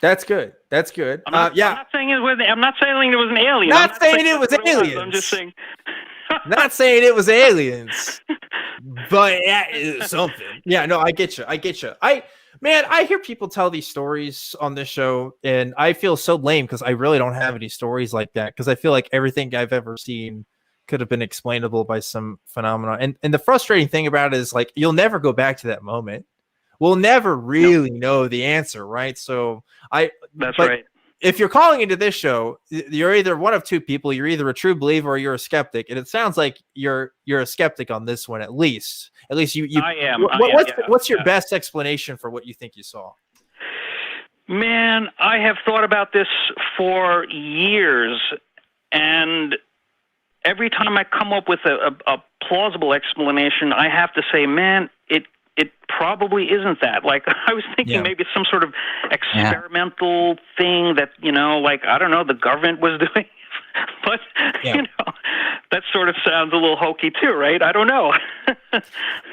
That's good. That's good. I'm not saying it was. I'm not saying it was an alien. Not saying it was aliens. I'm just saying. Not saying it was aliens, but something. Yeah, no, I get you. I hear people tell these stories on this show, and I feel so lame because I really don't have any stories like that, because I feel like everything I've ever seen could have been explainable by some phenomenon. And the frustrating thing about it is, like, you'll never go back to that moment. We'll never really know the answer, right? So that's right. If you're calling into this show, you're either one of two people. You're either a true believer or you're a skeptic, and it sounds like you're a skeptic on this one, at least. At least you. I am. What's your best explanation for what you think you saw? Man, I have thought about this for years, and every time I come up with a plausible explanation, I have to say, man, it probably isn't that. Like, I was thinking maybe it's some sort of experimental thing that, I don't know, the government was doing. But, that sort of sounds a little hokey too, right? I don't know.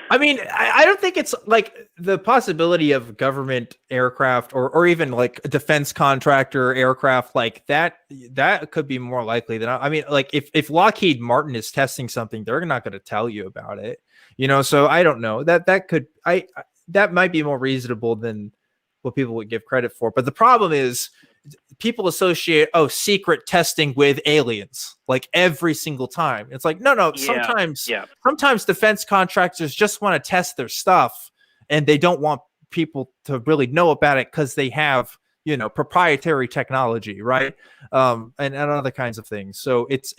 I mean, I don't think it's like the possibility of government aircraft or even like a defense contractor aircraft like that could be more likely than I mean, like if Lockheed Martin is testing something, they're not going to tell you about it, so I don't know. That might be more reasonable than what people would give credit for. But the problem is people associate secret testing with aliens, like every single time. It's like no. Sometimes defense contractors just want to test their stuff, and they don't want people to really know about it because they have proprietary technology, right? And other kinds of things. So it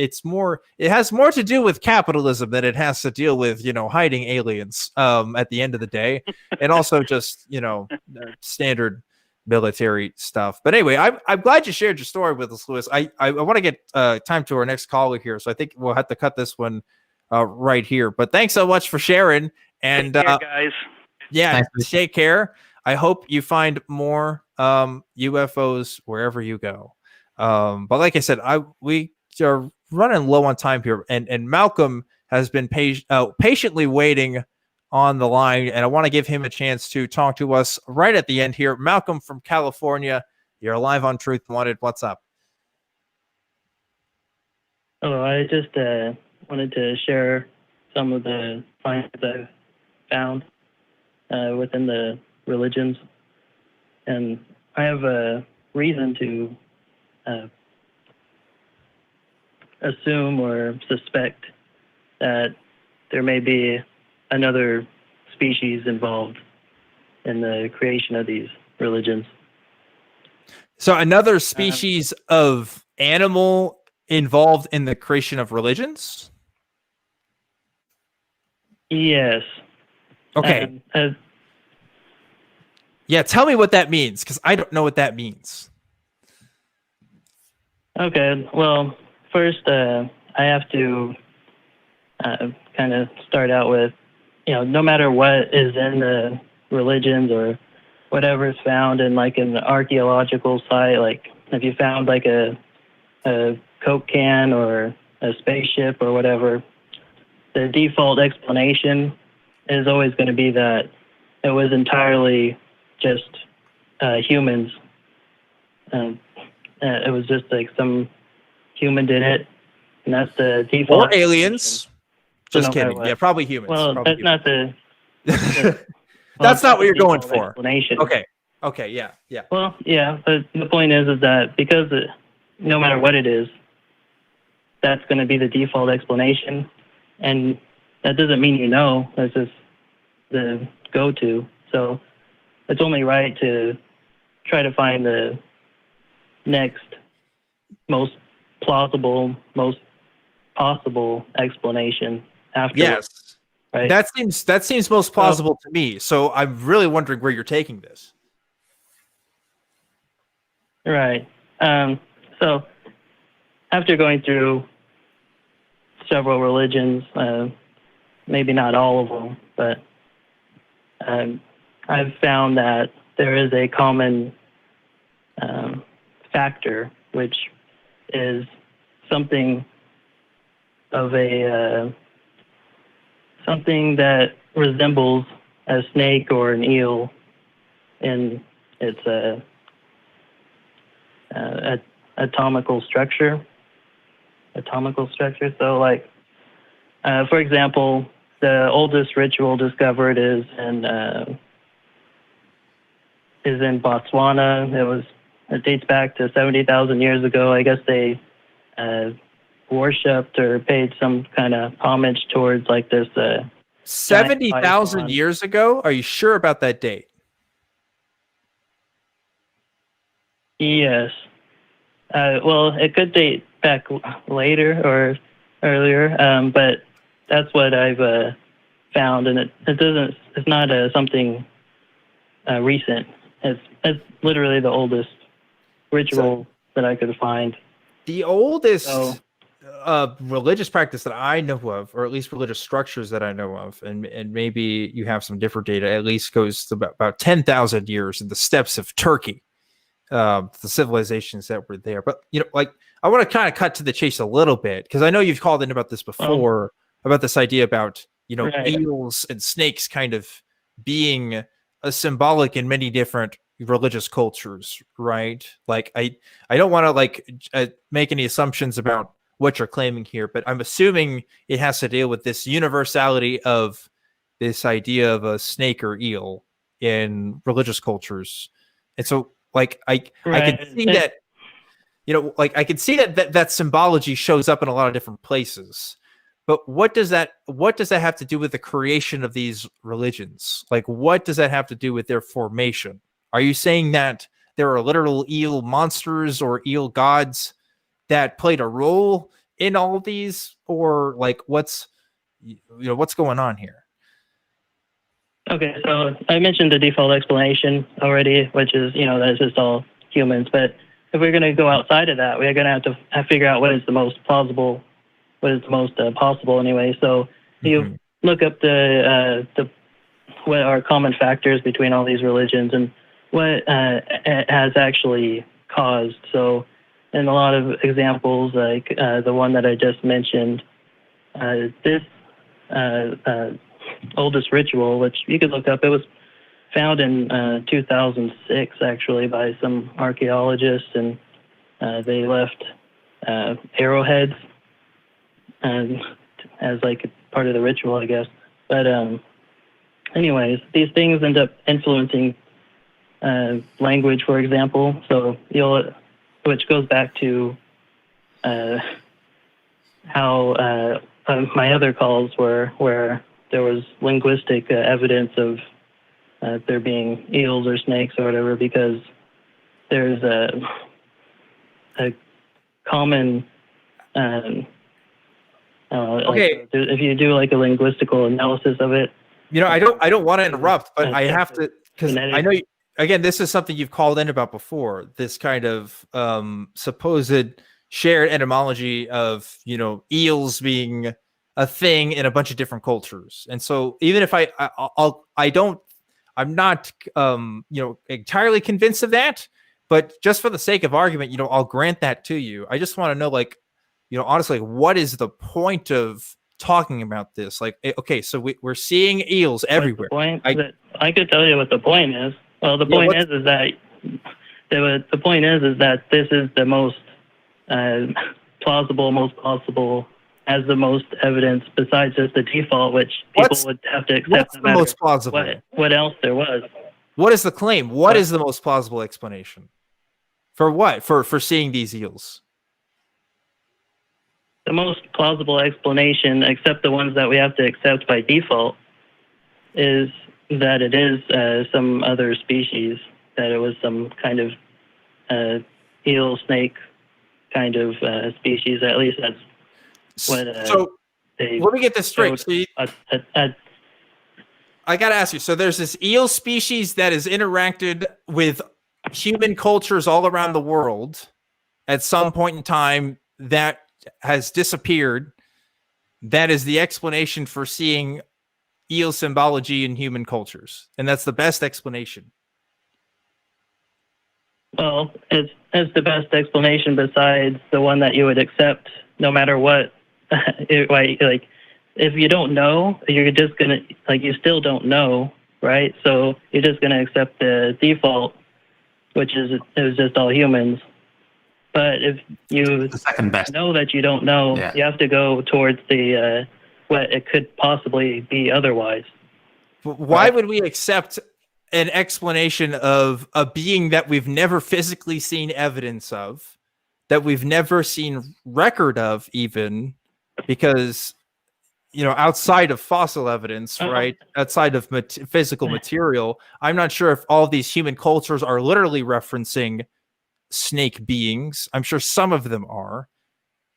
has more to do with capitalism than it has to deal with hiding aliens at the end of the day, and also just standard military stuff. But anyway, I'm glad you shared your story with us, Louis. I want to get time to our next caller here, so I think we'll have to cut this one right here. But thanks so much for sharing. And take care, guys. Yeah, take care. I hope you find more UFOs wherever you go. But like I said, we are running low on time here, and Malcolm has been patiently waiting on the line, and I want to give him a chance to talk to us right at the end here. Malcolm from California, you're live on Truth Wanted. What's up? Hello, I just wanted to share some of the findings I've found within the religions, and I have a reason to assume or suspect that there may be another species involved in the creation of these religions. So another species of animal involved in the creation of religions? Yes. Okay. Yeah, tell me what that means, because I don't know what that means. Okay, well, first I have to kind of start out with, no matter what is in the religions or whatever is found in like an archaeological site, like if you found like a Coke can or a spaceship or whatever, the default explanation is always going to be that it was entirely just humans. It was just like some human did it, and that's the default. Or aliens. Just no kidding. Yeah, probably humans. Well, probably that's not the. That's not what you're going default for. Explanation. Okay. Yeah. Well, yeah, but the point is that because no matter what it is, that's going to be the default explanation, and that doesn't mean that's just the go-to. So it's only right to try to find the next most plausible, most possible explanation after. Yes. Right. That seems most plausible to me. So I'm really wondering where you're taking this. Right. So after going through several religions, maybe not all of them, but I've found that there is a common factor, which is something of something that resembles a snake or an eel in its atomical structure. So, like, for example, the oldest ritual discovered is in Botswana. It dates back to 70,000 years ago. I guess they worshipped or paid some kind of homage towards like this. 70,000 years ago? Are you sure about that date? Yes. Well, it could date back later or earlier, but that's what I've found, and it's not something recent. It's literally the oldest ritual that I could find. The oldest religious practice that I know of, or at least religious structures that I know of, and maybe you have some different data, at least goes to about 10,000 years in the steppes of Turkey. The civilizations that were there. But, I want to kind of cut to the chase a little bit, because I know you've called in about this before, about this idea about, right. eels and snakes kind of being a symbolic in many different religious cultures, right? Like, I don't want to make any assumptions about what you're claiming here, but I'm assuming it has to deal with this universality of this idea of a snake or eel in religious cultures. And so, I can see that, I can see that symbology shows up in a lot of different places. But what does that have to do with the creation of these religions? Like, what does that have to do with their formation? Are you saying that there are literal eel monsters or eel gods that played a role in all of these, or what's going on here? Okay, so I mentioned the default explanation already, which is, that it's just all humans. But if we're going to go outside of that, we're going to have to figure out what is the most plausible, what is the most possible anyway. So you look up what are common factors between all these religions and what it has actually caused. So in a lot of examples, like the one that I just mentioned, this oldest ritual, which you could look up, it was found in 2006 actually by some archaeologists, and they left arrowheads as like part of the ritual, I guess. But anyways, these things end up influencing language, for example. So which goes back to how my other calls were, where there was linguistic evidence of there being eels or snakes or whatever, because there's a common if you do like a linguistical analysis of it. I don't want to interrupt, but I have to, because I know again, this is something you've called in about before, this kind of supposed shared etymology of, eels being a thing in a bunch of different cultures. And so even if I'm not entirely convinced of that, but just for the sake of argument, I'll grant that to you. I just want to know, like, honestly, what is the point of talking about this? Like, okay, so we're seeing eels everywhere. I could tell you what the point is. Well, the point is that this is the most plausible, most possible, has the most evidence besides just the default, which people would have to accept. What's the most plausible? What else there was? What is the claim? What is the most plausible explanation? For what? For seeing these eels? The most plausible explanation, except the ones that we have to accept by default, is that it is some other species, that it was some kind of eel, snake kind of species. At least that's what. So let me get this straight. So I got to ask you. So there's this eel species that has interacted with human cultures all around the world at some point in time that has disappeared. That is the explanation for seeing eel symbology in human cultures, and that's the best explanation. Well, it's the best explanation besides the one that you would accept no matter what. Like, if you don't know, you're just gonna, like, you still don't know, right? So you're just gonna accept the default, which is it was just all humans. But if you know that you don't know, you have to go towards the what it could possibly be otherwise. Why would we accept an explanation of a being that we've never physically seen evidence of, that we've never seen record of, even because, outside of fossil evidence, right? Outside of physical material, I'm not sure if all of these human cultures are literally referencing snake beings. I'm sure some of them are,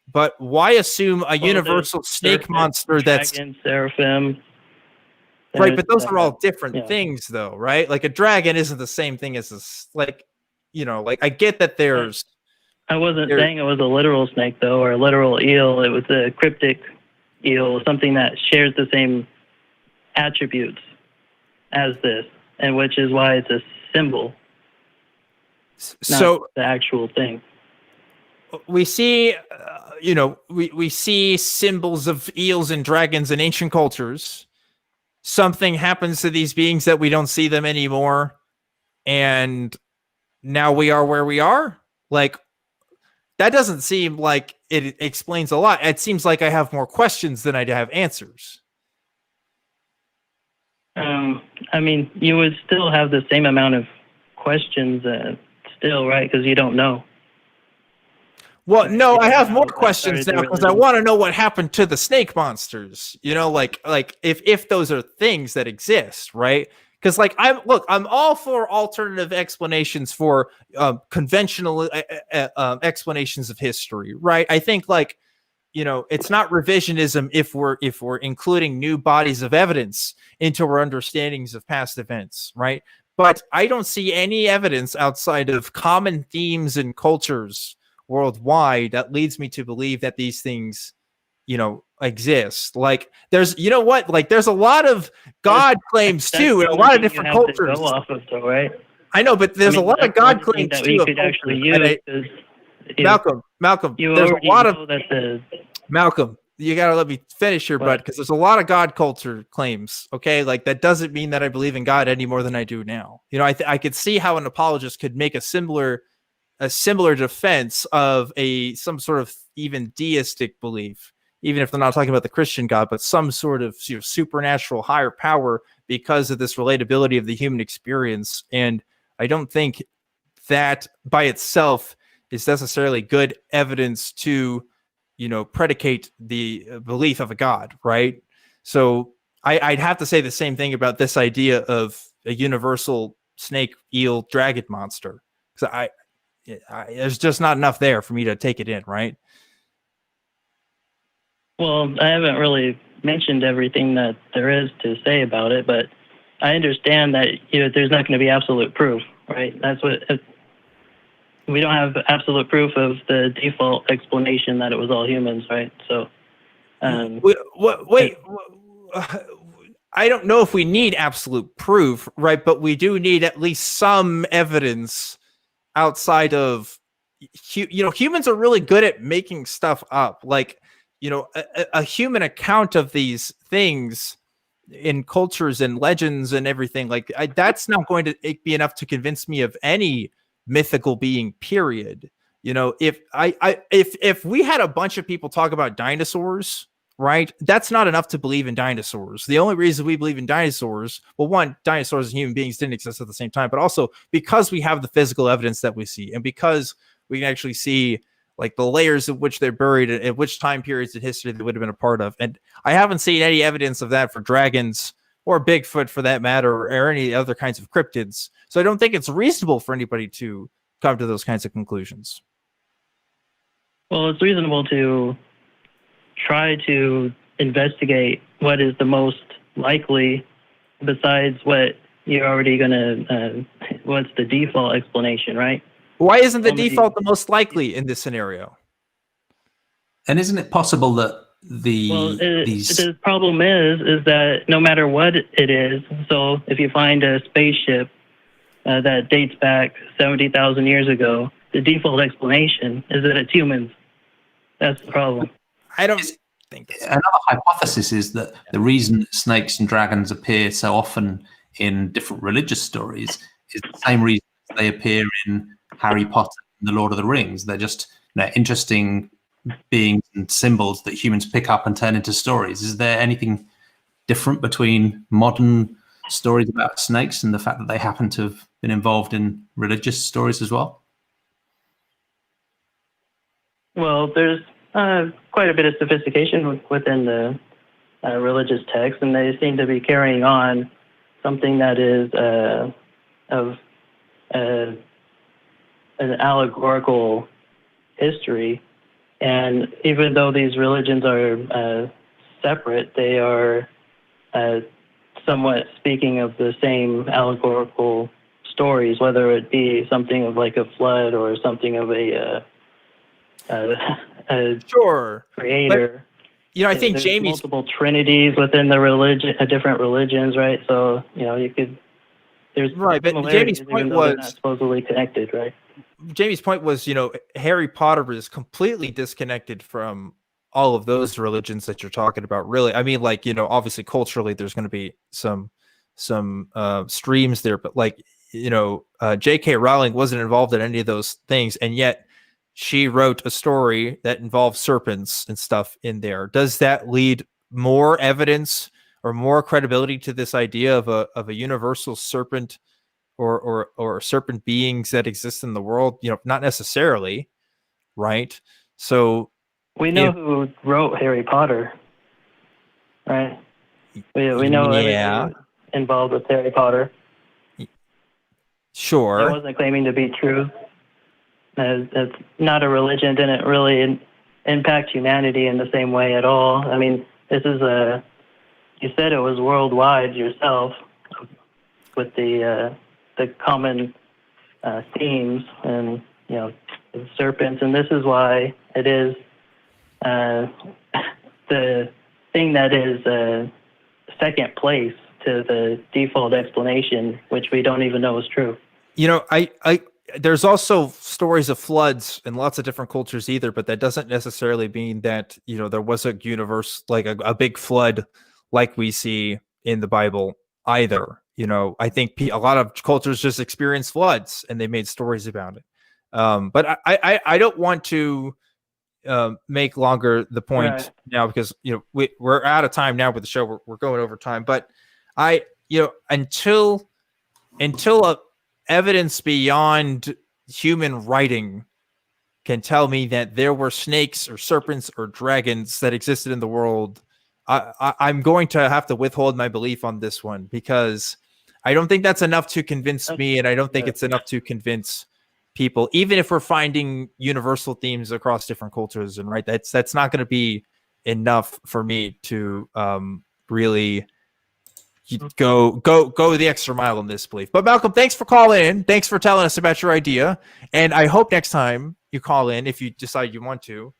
but why assume a universal snake monster that's dragon, seraphim? Right, but those are all different things, though, right? Like a dragon isn't the same thing as this. Like, I get that there's. I wasn't saying it was a literal snake, though, or a literal eel. It was a cryptic eel, something that shares the same attributes as this, and which is why it's a symbol. So the actual thing. We see, we see symbols of eels and dragons in ancient cultures. Something happens to these beings that we don't see them anymore, and now we are where we are. Like, that doesn't seem like it explains a lot. It seems like I have more questions than I have answers. I mean, you would still have the same amount of questions still, right? Because you don't know. Well, no, I have more questions now because I want to know what happened to the snake monsters. Like if those are things that exist, right? Because I'm all for alternative explanations for conventional explanations of history, right? I think it's not revisionism if we're including new bodies of evidence into our understandings of past events, right? But I don't see any evidence outside of common themes and cultures worldwide that leads me to believe that these things, exist. Like, there's a lot of God claims too in a lot of different cultures. Go off of, though, right? I know, but there's a lot of God claims that too. We could actually use Malcolm, there's a lot of Malcolm. You gotta let me finish here, bud, because there's a lot of God culture claims. Okay, like that doesn't mean that I believe in God any more than I do now. I could see how an apologist could make a similar defense of some sort of even deistic belief, even if they're not talking about the Christian God, but some sort of supernatural higher power because of this relatability of the human experience. And I don't think that by itself is necessarily good evidence to, predicate the belief of a God, right? So I'd have to say the same thing about this idea of a universal snake, eel, dragon monster. So there's just not enough there for me to take it in, right? Well, I haven't really mentioned everything that there is to say about it, but I understand that there's not going to be absolute proof, right? That's what we don't have absolute proof of the default explanation that it was all humans, right? So Wait. I don't know if we need absolute proof, right? But we do need at least some evidence outside of, humans are really good at making stuff up. Like, a human account of these things in cultures and legends and everything, like that's not going to be enough to convince me of any mythical being, period. If we had a bunch of people talk about dinosaurs, right, that's not enough to believe in dinosaurs. The only reason we believe in dinosaurs, well, one, dinosaurs and human beings didn't exist at the same time, but also because we have the physical evidence that we see, and because we can actually see like the layers of which they're buried and which time periods in history they would have been a part of. And I haven't seen any evidence of that for dragons or Bigfoot, for that matter, or any other kinds of cryptids. So I don't think it's reasonable for anybody to come to those kinds of conclusions. Well, it's reasonable to try to investigate what is the most likely, besides what you're already going to, what's the default explanation, right? Why isn't the default the most likely in this scenario? And isn't it possible that the problem is that no matter what it is, so if you find a spaceship that dates back 70,000 years ago, the default explanation is that it's humans. That's the problem. I don't think another hypothesis is that the reason snakes and dragons appear so often in different religious stories is the same reason they appear in Harry Potter and the Lord of the Rings. They're just interesting beings and symbols that humans pick up and turn into stories. Is there anything different between modern stories about snakes and the fact that they happen to have been involved in religious stories as well? Well, there's quite a bit of sophistication within the religious text, and they seem to be carrying on something that is of an allegorical history. And even though these religions are separate, they are somewhat speaking of the same allegorical stories, whether it be something of like a flood or something of a sure creator. But, I think there's Jamie's multiple trinities within the religion, different religions, right? So you could. There's right, but Jamie's point was not supposedly connected, right? Jamie's point was, Harry Potter is completely disconnected from all of those religions that you're talking about. Really, I mean, like, obviously culturally, there's going to be some streams there, but like, J.K. Rowling wasn't involved in any of those things, and yet she wrote a story that involves serpents and stuff in there. Does that lead more evidence or more credibility to this idea of a universal serpent or serpent beings that exist in the world? Not necessarily, right? So we know who wrote Harry Potter, right? We know everything involved with Harry Potter. Sure. It wasn't claiming to be true. It's not a religion, didn't really impact humanity in the same way at all. I mean, this is you said it was worldwide yourself, with the common themes and serpents, and this is why it is the thing that is second place to the default explanation, which we don't even know is true. There's also stories of floods in lots of different cultures either, but that doesn't necessarily mean that there was a universe, like a big flood like we see in the Bible either. I think a lot of cultures just experience floods and they made stories about it. But I don't want to make longer the point now, because we're out of time now with the show. We're going over time, but until evidence beyond human writing can tell me that there were snakes or serpents or dragons that existed in the world, I'm going to have to withhold my belief on this one, because I don't think that's enough to convince me, and I don't think it's enough to convince people, even if we're finding universal themes across different cultures. And that's not going to be enough for me to really go the extra mile in this belief. But Malcolm, thanks for calling in. Thanks for telling us about your idea. And I hope next time you call in, if you decide you want to,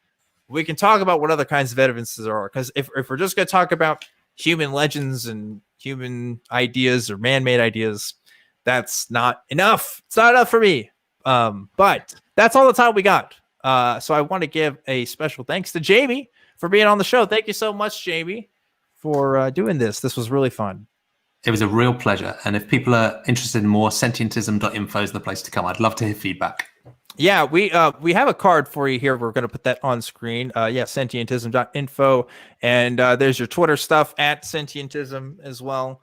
we can talk about what other kinds of evidences there are. Because if we're just going to talk about human legends and human ideas or man-made ideas, that's not enough. It's not enough for me. But that's all the time we got. So I want to give a special thanks to Jaime for being on the show. Thank you so much, Jaime, for doing this. This was really fun. It was a real pleasure. And if people are interested in more, sentientism.info is the place to come. I'd love to hear feedback. Yeah, we have a card for you here. We're going to put that on screen. Sentientism.info. And there's your Twitter stuff at Sentientism as well.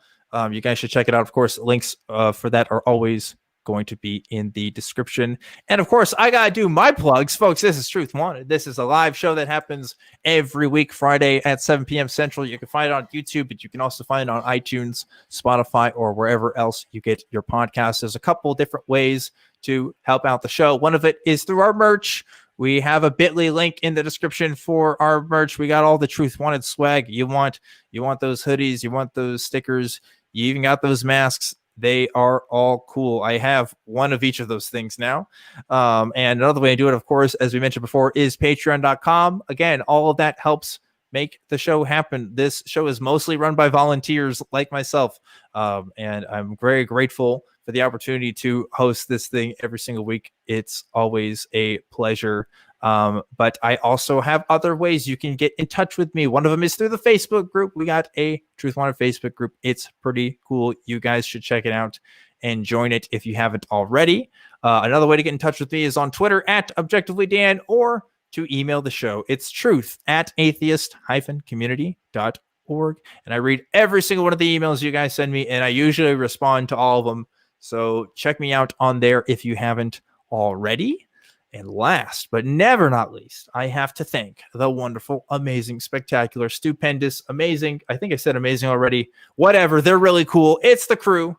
You guys should check it out. Of course, links for that are always going to be in the description. And of course, I gotta do my plugs, folks. This is Truth Wanted. This is a live show that happens every week, Friday at 7 p.m. Central. You can find it on YouTube, but you can also find it on iTunes, Spotify, or wherever else you get your podcasts. There's a couple different ways to help out the show. One of it is through our merch. We have a bit.ly link in the description for our merch. We got all the Truth Wanted swag. You want those hoodies, you want those stickers, you even got those masks. They are all cool. I have one of each of those things now. And another way to do it, of course, as we mentioned before, is patreon.com. Again, all of that helps make the show happen. This show is mostly run by volunteers like myself. And I'm very grateful for the opportunity to host this thing every single week. It's always a pleasure. But I also have other ways you can get in touch with me. One of them is through the Facebook group. We got a Truth Wanted Facebook group. It's pretty cool. You guys should check it out and join it if you haven't already. Another way to get in touch with me is on Twitter at ObjectivelyDan, or to email the show. It's truth@atheist-community.org. And I read every single one of the emails you guys send me, and I usually respond to all of them. So check me out on there if you haven't already. And last but never not least, I have to thank the wonderful, amazing, spectacular, stupendous, amazing. I think I said amazing already. Whatever. They're really cool. It's the crew.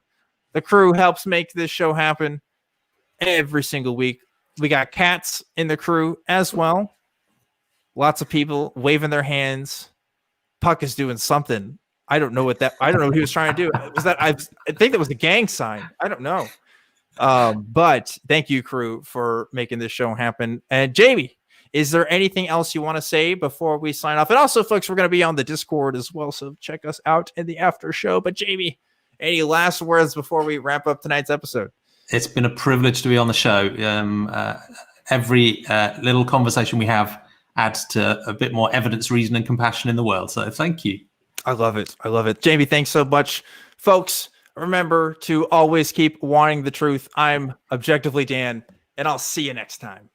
The crew helps make this show happen every single week. We got cats in the crew as well. Lots of people waving their hands. Puck is doing something. I don't know what he was trying to do. Was that? I think that was a gang sign. I don't know. But thank you, crew, for making this show happen. And Jaime, is there anything else you want to say before we sign off? And also, folks, we're going to be on the Discord as well, so check us out in the after show. But Jaime, any last words before we wrap up tonight's episode? It's been a privilege to be on the show. Every little conversation we have adds to a bit more evidence, reason, and compassion in the world. So thank you. I love it. I love it. Jaime, thanks so much. Folks, remember to always keep wanting the truth. I'm Objectively Dan, and I'll see you next time.